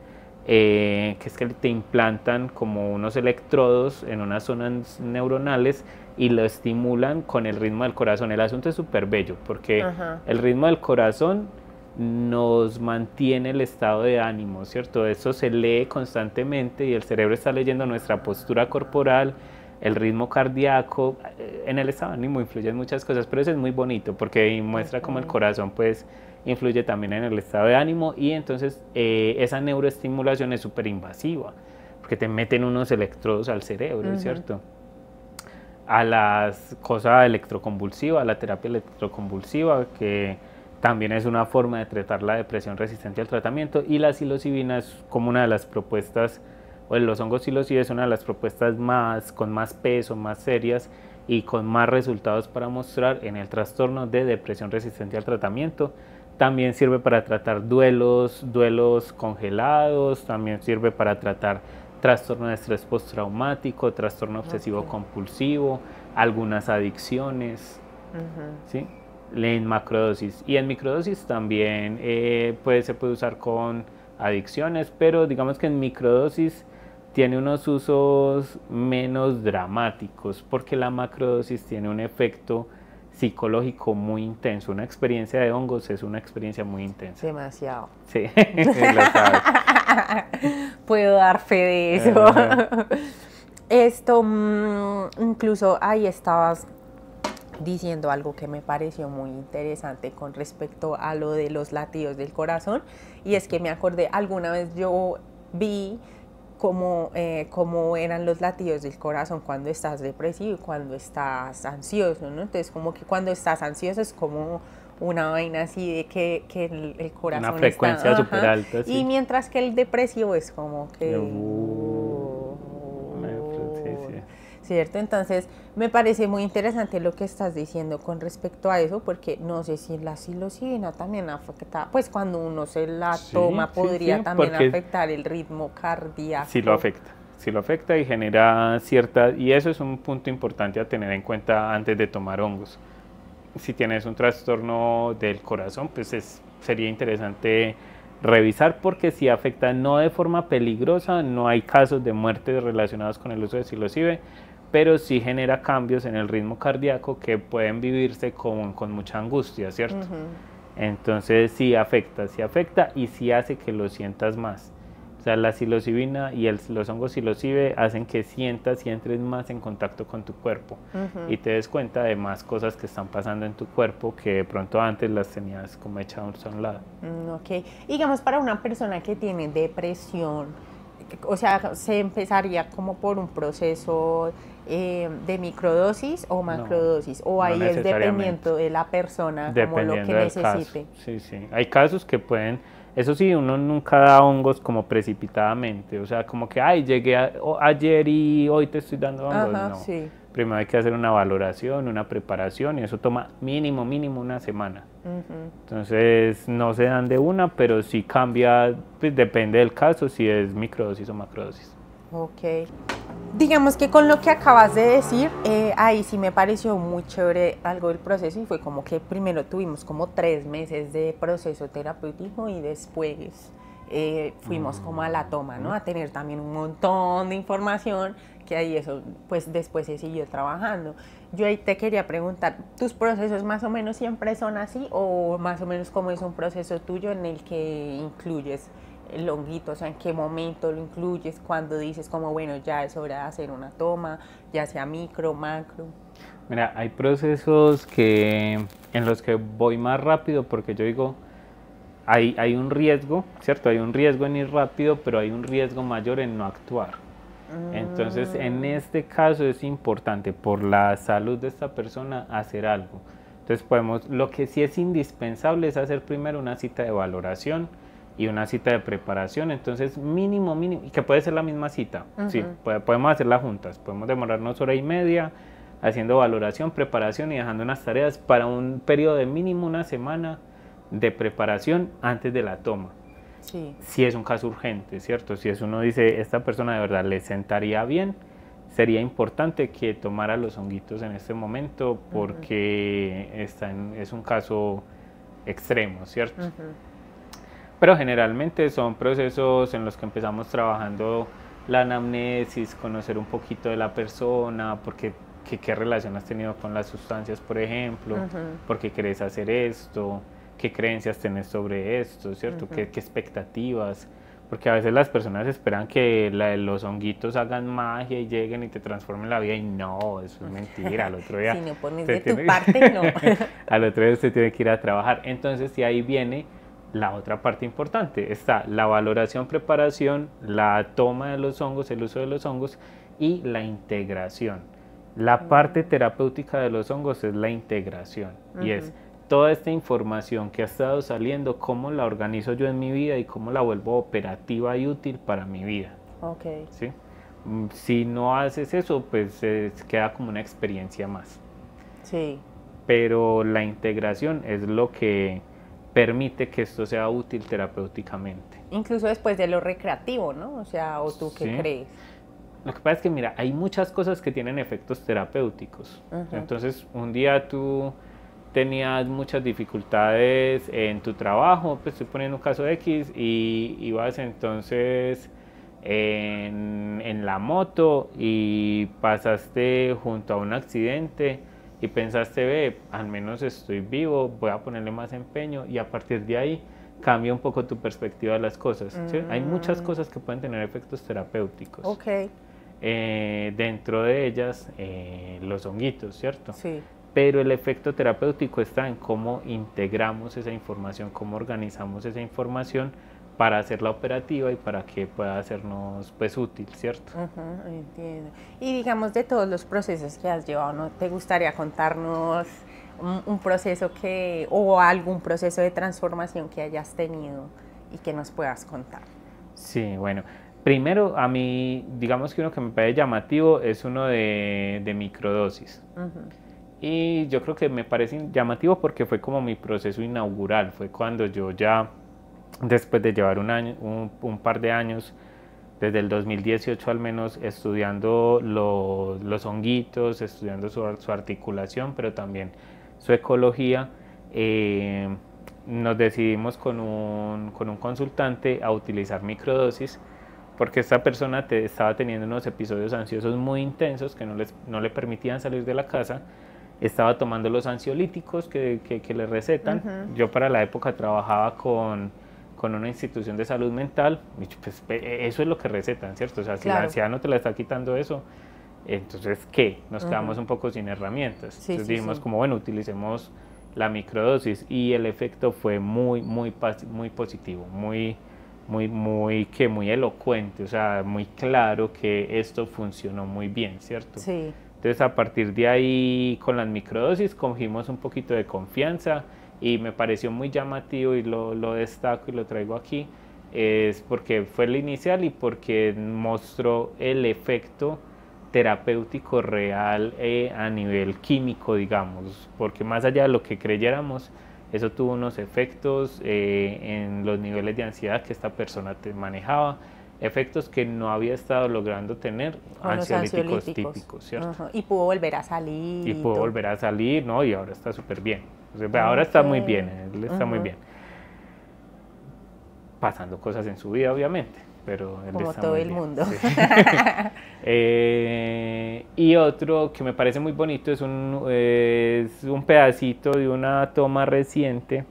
que es que te implantan como unos electrodos en unas zonas neuronales y lo estimulan con el ritmo del corazón. El asunto es súper bello porque el ritmo del corazón nos mantiene el estado de ánimo, ¿cierto? Eso se lee constantemente y el cerebro está leyendo nuestra postura corporal, el ritmo cardíaco. En el estado de ánimo influyen muchas cosas, pero eso es muy bonito porque muestra cómo el corazón pues influye también en el estado de ánimo, y entonces esa neuroestimulación es súper invasiva porque te meten unos electrodos al cerebro, ¿cierto? A las cosas electroconvulsivas, a la terapia electroconvulsiva, que también es una forma de tratar la depresión resistente al tratamiento, y la psilocibina es como una de las propuestas, o los hongos psilocibe es una de las propuestas con más peso, más serias y con más resultados para mostrar en el trastorno de depresión resistente al tratamiento. También sirve para tratar duelos congelados, también sirve para tratar trastorno de estrés postraumático, trastorno obsesivo compulsivo, algunas adicciones, ¿sí? En macrodosis. Y en microdosis también se puede usar con adicciones, pero digamos que en microdosis tiene unos usos menos dramáticos porque la macrodosis tiene un efecto psicológico muy intenso. Una experiencia de hongos es una experiencia muy intensa. Demasiado. Sí, lo sabes. Puedo dar fe de eso. Esto, incluso ahí estabas diciendo algo que me pareció muy interesante con respecto a lo de los latidos del corazón, y es que me acordé, alguna vez yo vi cómo eran los latidos del corazón cuando estás depresivo y cuando estás ansioso, ¿no? Entonces como que cuando estás ansioso es como una vaina así de que el corazón una frecuencia está súper alta, sí. Y mientras que el depresivo es como que ¿cierto? Entonces me parece muy interesante lo que estás diciendo con respecto a eso, porque no sé si la psilocibina también afecta, pues cuando uno se la toma podría también afectar el ritmo cardíaco. Sí lo afecta y genera y eso es un punto importante a tener en cuenta antes de tomar hongos. Si tienes un trastorno del corazón, pues sería interesante revisar, porque si afecta no de forma peligrosa, no hay casos de muerte relacionados con el uso de psilocibe, pero sí genera cambios en el ritmo cardíaco que pueden vivirse con mucha angustia, ¿cierto? Entonces sí afecta y sí hace que lo sientas más. O sea, la psilocibina y los hongos psilocibe hacen que sientas y entres más en contacto con tu cuerpo y te des cuenta de más cosas que están pasando en tu cuerpo que de pronto antes las tenías como echadas a un lado. Ok. Digamos, para una persona que tiene depresión, o sea, ¿se empezaría como por un proceso de microdosis o macrodosis? ¿O ahí es dependiendo de la persona, como lo que necesite? Sí. Hay casos que pueden... Eso sí, uno nunca da hongos como precipitadamente, o sea, como que, llegué ayer y hoy te estoy dando hongos, no. Sí. primero hay que hacer una valoración, una preparación y eso toma mínimo una semana. Entonces no se dan de una, pero sí cambia, pues depende del caso, si es microdosis o macrodosis. Ok. Digamos que con lo que acabas de decir, ahí sí me pareció muy chévere algo del proceso y fue como que primero tuvimos como 3 meses de proceso terapéutico y después fuimos como a la toma, ¿no? A tener también un montón de información que ahí eso, pues después se siguió trabajando. Yo ahí te quería preguntar, ¿tus procesos más o menos siempre son así o más o menos cómo es un proceso tuyo en el que incluyes el honguito? O sea, ¿en qué momento lo incluyes? Cuando dices como, bueno, ya es hora de hacer una toma, ya sea micro, macro. Mira, hay procesos en los que voy más rápido porque yo digo, hay un riesgo, ¿cierto? Hay un riesgo en ir rápido, pero hay un riesgo mayor en no actuar. Entonces, en este caso es importante por la salud de esta persona hacer algo. Entonces, lo que sí es indispensable es hacer primero una cita de valoración y una cita de preparación. Entonces, mínimo, y que puede ser la misma cita. Sí, podemos hacerla juntas. Podemos demorarnos hora y media haciendo valoración, preparación y dejando unas tareas para un periodo de mínimo una semana de preparación antes de la toma. Sí. Si es un caso urgente, ¿cierto? Si uno dice, esta persona de verdad le sentaría bien, sería importante que tomara los honguitos en este momento porque es un caso extremo, ¿cierto? Pero generalmente son procesos en los que empezamos trabajando la anamnesis, conocer un poquito de la persona, porque qué relación has tenido con las sustancias, por ejemplo, por qué querés hacer esto, qué creencias tenés sobre esto, ¿cierto? ¿Qué expectativas? Porque a veces las personas esperan que los honguitos hagan magia y lleguen y te transformen la vida y no, eso es mentira. Al otro día si no pones de tu parte, no. Al otro día usted tiene que ir a trabajar. Entonces, de ahí viene la otra parte importante. Está la valoración, preparación, la toma de los hongos, el uso de los hongos y la integración. La parte terapéutica de los hongos es la integración y es toda esta información que ha estado saliendo, cómo la organizo yo en mi vida y cómo la vuelvo operativa y útil para mi vida. Okay. ¿Sí? Si no haces eso, pues queda como una experiencia más. Sí. Pero la integración es lo que permite que esto sea útil terapéuticamente. Incluso después de lo recreativo, ¿no? O sea, ¿o tú qué crees? Lo que pasa es que, mira, hay muchas cosas que tienen efectos terapéuticos. Entonces, un día tú tenías muchas dificultades en tu trabajo, pues estoy poniendo un caso X, y ibas entonces en la moto y pasaste junto a un accidente y pensaste, ve, al menos estoy vivo, voy a ponerle más empeño y a partir de ahí cambia un poco tu perspectiva de las cosas. ¿Sí? Hay muchas cosas que pueden tener efectos terapéuticos. Okay. Dentro de ellas los honguitos, ¿cierto? Sí. Pero el efecto terapéutico está en cómo integramos esa información, cómo organizamos esa información para hacerla operativa y para que pueda hacernos pues útil, ¿cierto? Entiendo. Y digamos de todos los procesos que has llevado, ¿no? ¿Te gustaría contarnos un proceso o algún proceso de transformación que hayas tenido y que nos puedas contar? Sí, bueno. Primero, a mí, digamos que uno que me parece llamativo es uno de microdosis. Y yo creo que me parece llamativo porque fue como mi proceso inaugural, fue cuando yo ya, después de llevar un par de años, desde el 2018 al menos, estudiando los honguitos, estudiando su articulación, pero también su ecología, nos decidimos con un consultante a utilizar microdosis, porque esta persona estaba teniendo unos episodios ansiosos muy intensos que no le permitían salir de la casa. Estaba tomando los ansiolíticos que le recetan. Yo para la época trabajaba con una institución de salud mental, pues eso es lo que recetan, ¿cierto? O sea, si la ansiedad no te la está quitando eso, entonces, ¿qué? Nos quedamos un poco sin herramientas. Sí, entonces dijimos como, bueno, utilicemos la microdosis y el efecto fue muy positivo, muy elocuente, o sea, muy claro que esto funcionó muy bien, ¿cierto? Sí. Entonces a partir de ahí con las microdosis cogimos un poquito de confianza y me pareció muy llamativo y lo destaco y lo traigo aquí, es porque fue el inicial y porque mostró el efecto terapéutico real a nivel químico, digamos, porque más allá de lo que creyéramos, eso tuvo unos efectos en los niveles de ansiedad que esta persona manejaba, efectos que no había estado logrando tener ansiolíticos típicos, ¿cierto? Y pudo volver a salir. Y pudo volver a salir, ¿no? Y ahora está súper bien. O sea, ahora está muy bien, él está muy bien. Pasando cosas en su vida, obviamente, pero él como está todo muy el bien. mundo. Sí. Y otro que me parece muy bonito es un pedacito de una toma reciente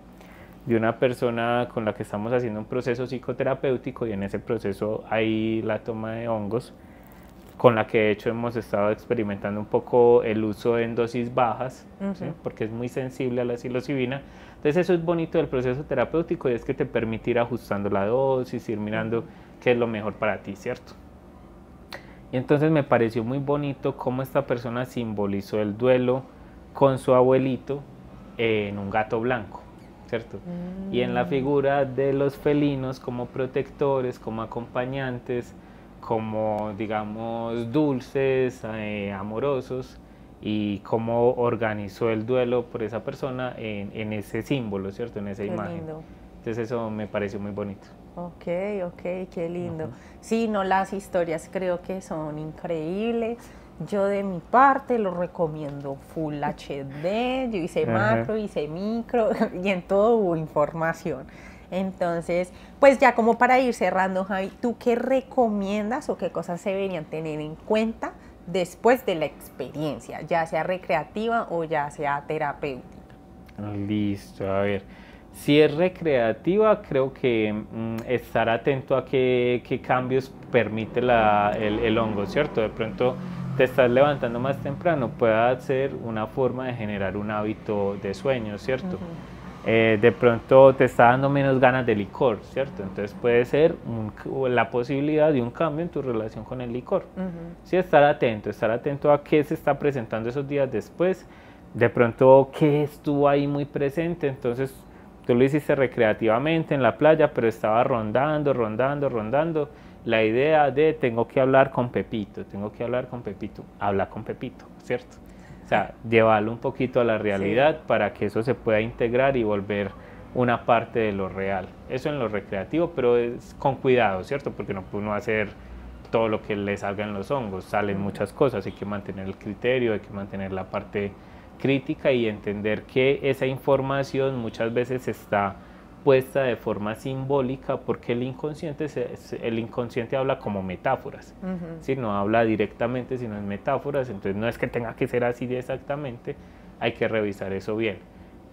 de una persona con la que estamos haciendo un proceso psicoterapéutico, y en ese proceso hay la toma de hongos, con la que de hecho hemos estado experimentando un poco el uso en dosis bajas, ¿sí? Porque es muy sensible a la psilocibina. Entonces eso es bonito del proceso terapéutico, y es que te permite ir ajustando la dosis, ir mirando qué es lo mejor para ti, ¿cierto? Y entonces me pareció muy bonito cómo esta persona simbolizó el duelo con su abuelito en un gato blanco, ¿cierto? Y en la figura de los felinos como protectores, como acompañantes, como, digamos, dulces, amorosos, y cómo organizó el duelo por esa persona en ese símbolo, ¿cierto? En esa imagen. Lindo. Entonces eso me pareció muy bonito. Ok, qué lindo. Sí, no, las historias creo que son increíbles. Yo de mi parte lo recomiendo Full HD, yo hice macro, hice micro y en todo hubo información. Entonces, pues ya como para ir cerrando, Javi, ¿tú qué recomiendas o qué cosas se deberían tener en cuenta después de la experiencia, ya sea recreativa o ya sea terapéutica? Listo, a ver. Si es recreativa, creo que estar atento a qué cambios permite el hongo, ¿cierto? De pronto te estás levantando más temprano, puede ser una forma de generar un hábito de sueño, ¿cierto? De pronto te está dando menos ganas de licor, ¿cierto? Entonces puede ser la posibilidad de un cambio en tu relación con el licor. Sí, estar atento a qué se está presentando esos días después, de pronto qué estuvo ahí muy presente. Entonces tú lo hiciste recreativamente en la playa, pero estaba rondando. La idea de tengo que hablar con Pepito, habla con Pepito, ¿cierto? O sea, llevarlo un poquito a la realidad, para que eso se pueda integrar y volver una parte de lo real. Eso en lo recreativo, pero es con cuidado, ¿cierto? Porque no puede uno hacer todo lo que le salga en los hongos, salen muchas cosas, hay que mantener el criterio, hay que mantener la parte crítica y entender que esa información muchas veces está puesta de forma simbólica, porque el inconsciente habla como metáforas, ¿sí? No habla directamente, sino en metáforas. Entonces no es que tenga que ser así exactamente, hay que revisar eso bien.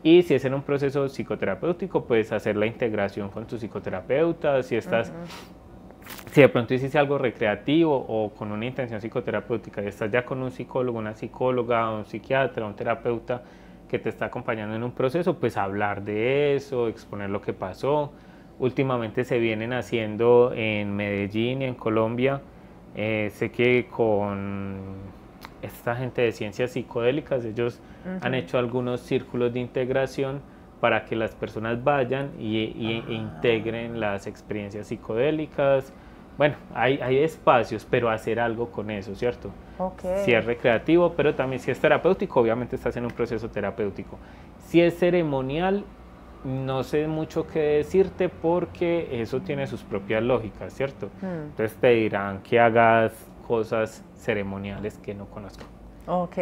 Y si es en un proceso psicoterapéutico, puedes hacer la integración con tu psicoterapeuta. Si de pronto hiciste algo recreativo o con una intención psicoterapéutica y estás ya con un psicólogo, una psicóloga, un psiquiatra, un terapeuta que te está acompañando en un proceso, pues hablar de eso, exponer lo que pasó. Últimamente se vienen haciendo en Medellín y en Colombia, sé que con esta gente de ciencias psicodélicas, ellos han hecho algunos círculos de integración para que las personas vayan e integren las experiencias psicodélicas. Bueno, hay espacios, pero hacer algo con eso, ¿cierto? Si es recreativo, pero también si es terapéutico, obviamente estás en un proceso terapéutico. Si es ceremonial, no sé mucho qué decirte, porque eso tiene sus propias lógicas, ¿cierto? Entonces te dirán que hagas cosas ceremoniales que no conozco. Ok,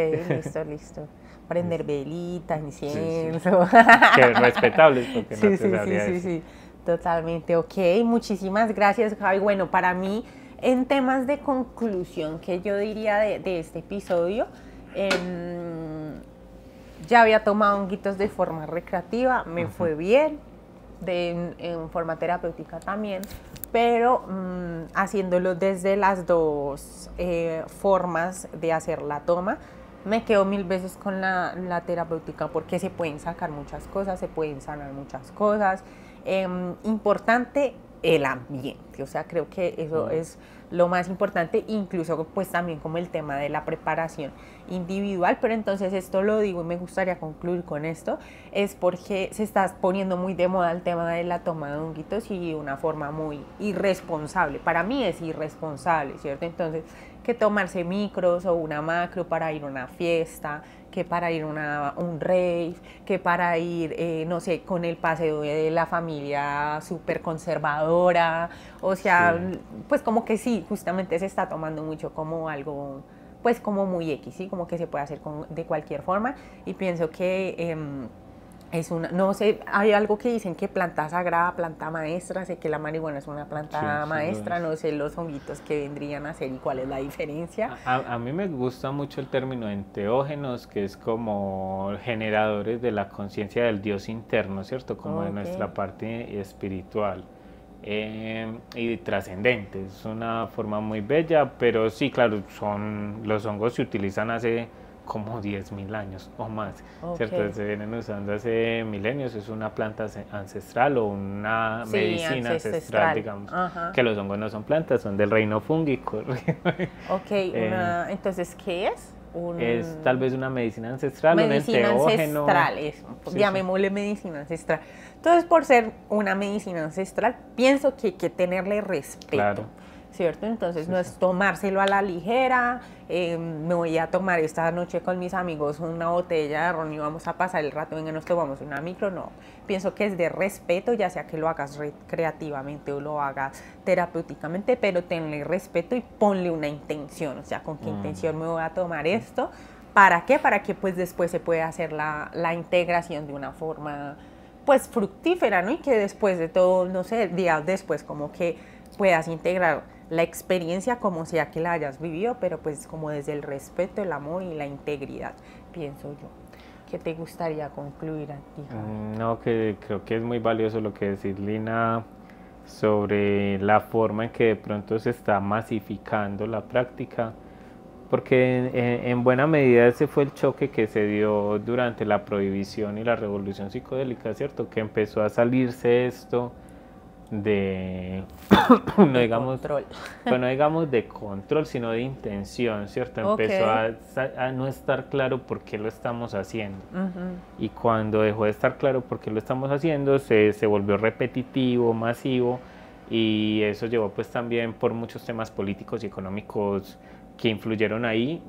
listo. Prender velitas, incienso. Que respetables, porque no te sabría decir. Sí, totalmente. Ok, muchísimas gracias, Javi. Bueno, para mí, en temas de conclusión, que yo diría de este episodio, ya había tomado honguitos de forma recreativa, me fue bien, en forma terapéutica también, pero haciéndolo desde las dos formas de hacer la toma, me quedo 1000 veces con la terapéutica, porque se pueden sacar muchas cosas, se pueden sanar muchas cosas. Importante el ambiente, o sea, creo que eso es lo más importante, incluso pues también como el tema de la preparación individual. Pero entonces esto lo digo y me gustaría concluir con esto, es porque se está poniendo muy de moda el tema de la toma de honguitos y de una forma muy irresponsable. Para mí es irresponsable, ¿cierto? Entonces que tomarse micros o una macro para ir a una fiesta, que para ir a un rave, que para ir, no sé, con el paseo de la familia súper conservadora, o sea, Sí. pues como que sí, justamente se está tomando mucho como algo, pues como muy X, ¿sí? Como que se puede hacer de cualquier forma, y pienso que es una, no sé, hay algo que dicen que planta sagrada, planta maestra, sé que la marihuana es una Sí, planta sí lo maestra, es. no sé los honguitos que vendrían a ser y cuál es la diferencia. A mí me gusta mucho el término enteógenos, que es como generadores de la conciencia del Dios interno, ¿cierto? Como de Ok. nuestra parte espiritual y trascendente. Es una forma muy bella, pero sí, claro, los hongos se utilizan hace como 10.000 años o más, ¿cierto? Ok. Se vienen usando hace milenios, es una planta ancestral o una Sí, medicina ancestral, ancestral. digamos, Ajá. que los hongos no son plantas, son del reino fúngico. Ok, Eh, entonces, ¿qué es? es tal vez una medicina ancestral, un Medicina enteógeno. ancestral, eso, Sí, sí, llamémosle medicina ancestral. Entonces, por ser una medicina ancestral, pienso que hay que tenerle respeto, claro. ¿cierto? Entonces, Sí, no sí. es tomárselo a la ligera, me voy a tomar esta noche con mis amigos una botella de ron y vamos a pasar el rato, venga, nos tomamos una micro, no. Pienso que es de respeto, ya sea que lo hagas recreativamente o lo hagas terapéuticamente, pero tenle respeto y ponle una intención, o sea, con qué intención me voy a tomar esto. ¿Para qué? Para que pues después se pueda hacer la integración de una forma pues fructífera, ¿no? Y que después de todo, no sé, días después como que puedas integrar la experiencia como sea que la hayas vivido, pero pues como desde el respeto, el amor y la integridad, pienso yo. ¿Qué te gustaría concluir a ti, Javi? No, que creo que es muy valioso lo que decís, Lina, sobre la forma en que de pronto se está masificando la práctica, porque en buena medida ese fue el choque que se dio durante la prohibición y la revolución psicodélica, ¿cierto? Que empezó a salirse esto de, no De digamos, control. pues no digamos de control, sino de intención, ¿cierto? Ok. Empezó a no estar claro por qué lo estamos haciendo. Y cuando dejó de estar claro por qué lo estamos haciendo, se volvió repetitivo, masivo, y eso llevó pues también por muchos temas políticos y económicos que influyeron ahí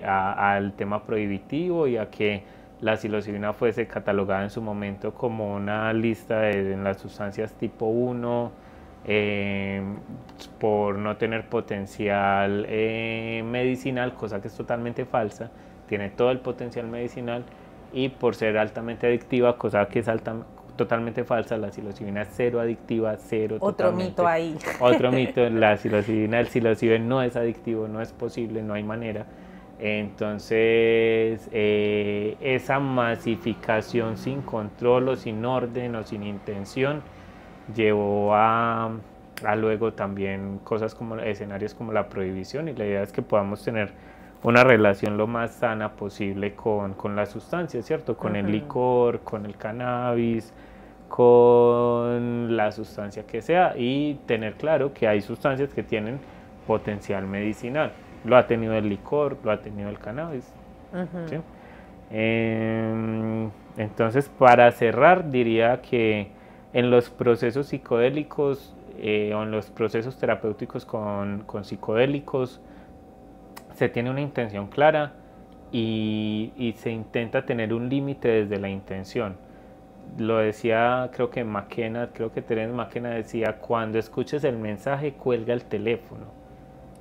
al tema prohibitivo y a que la psilocibina fuese catalogada en su momento como una lista de las sustancias tipo 1 eh, por no tener potencial medicinal, cosa que es totalmente falsa, tiene todo el potencial medicinal y por ser altamente adictiva, cosa que es totalmente falsa, la psilocibina es cero adictiva, cero Otro mito totalmente. ahí. Otro mito, la psilocibina, el psilocibe no es adictivo, no es posible, no hay manera. Entonces, esa masificación sin control o sin orden o sin intención llevó a luego también cosas como escenarios como la prohibición y la idea es que podamos tener una relación lo más sana posible con la sustancia, ¿cierto? Con el licor, con el cannabis, con la sustancia que sea y tener claro que hay sustancias que tienen potencial medicinal. Lo ha tenido el licor, lo ha tenido el cannabis. ¿Sí? Entonces, para cerrar, diría que en los procesos psicodélicos o en los procesos terapéuticos con psicodélicos se tiene una intención clara y se intenta tener un límite desde la intención. Lo decía, creo que McKenna, creo que Terence McKenna decía, cuando escuches el mensaje, cuelga el teléfono.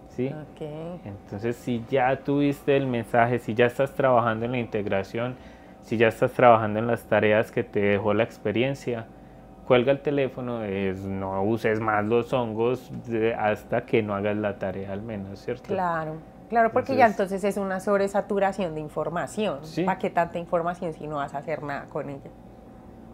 ¿Sí? Okay. Entonces, si ya tuviste el mensaje, si ya estás trabajando en la integración, si ya estás trabajando en las tareas que te dejó la experiencia, cuelga el teléfono, no uses más los hongos hasta que no hagas la tarea al menos, ¿cierto? Claro, claro, porque ya entonces es una sobresaturación de información. Sí. ¿Para qué tanta información si no vas a hacer nada con ella?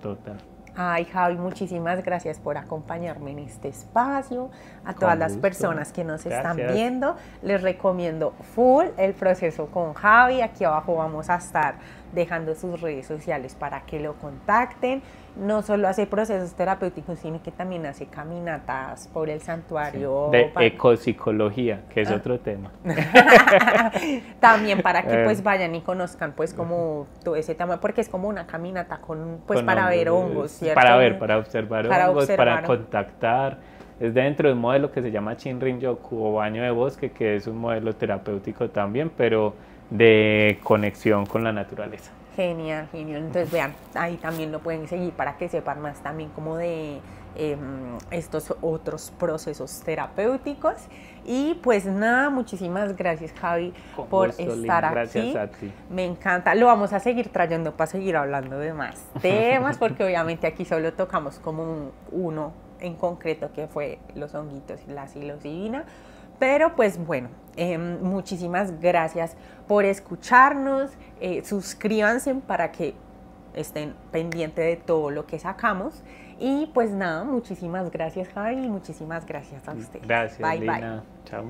Total. Ay, Javi, muchísimas gracias por acompañarme en este espacio. A todas las personas que nos están viendo, les recomiendo full el proceso con Javi. Aquí abajo vamos a estar dejando sus redes sociales para que lo contacten. No solo hace procesos terapéuticos, sino que también hace caminatas por el santuario. Sí. De ecopsicología, que es otro tema. También para que pues vayan y conozcan pues como todo ese tema, porque es como una caminata con pues para ver hongos, ¿cierto? Para observar hongos, para contactar, es dentro de un modelo que se llama Shinrin-yoku o baño de bosque, que es un modelo terapéutico también, pero de conexión con la naturaleza. Genial, genial. Entonces vean, ahí también lo pueden seguir para que sepan más también como de estos otros procesos terapéuticos. Y pues nada, muchísimas gracias, Javi, Con por gusto, estar Lina. aquí. Gracias a ti. Me encanta. Lo vamos a seguir trayendo para seguir hablando de más temas, porque obviamente aquí solo tocamos como uno en concreto, que fue los honguitos y la psilocibina. Pero pues bueno, muchísimas gracias por escucharnos. Suscríbanse para que estén pendientes de todo lo que sacamos. Y pues nada, muchísimas gracias, Javi, y muchísimas gracias a ustedes. Gracias, bye, Lina. bye. Chao.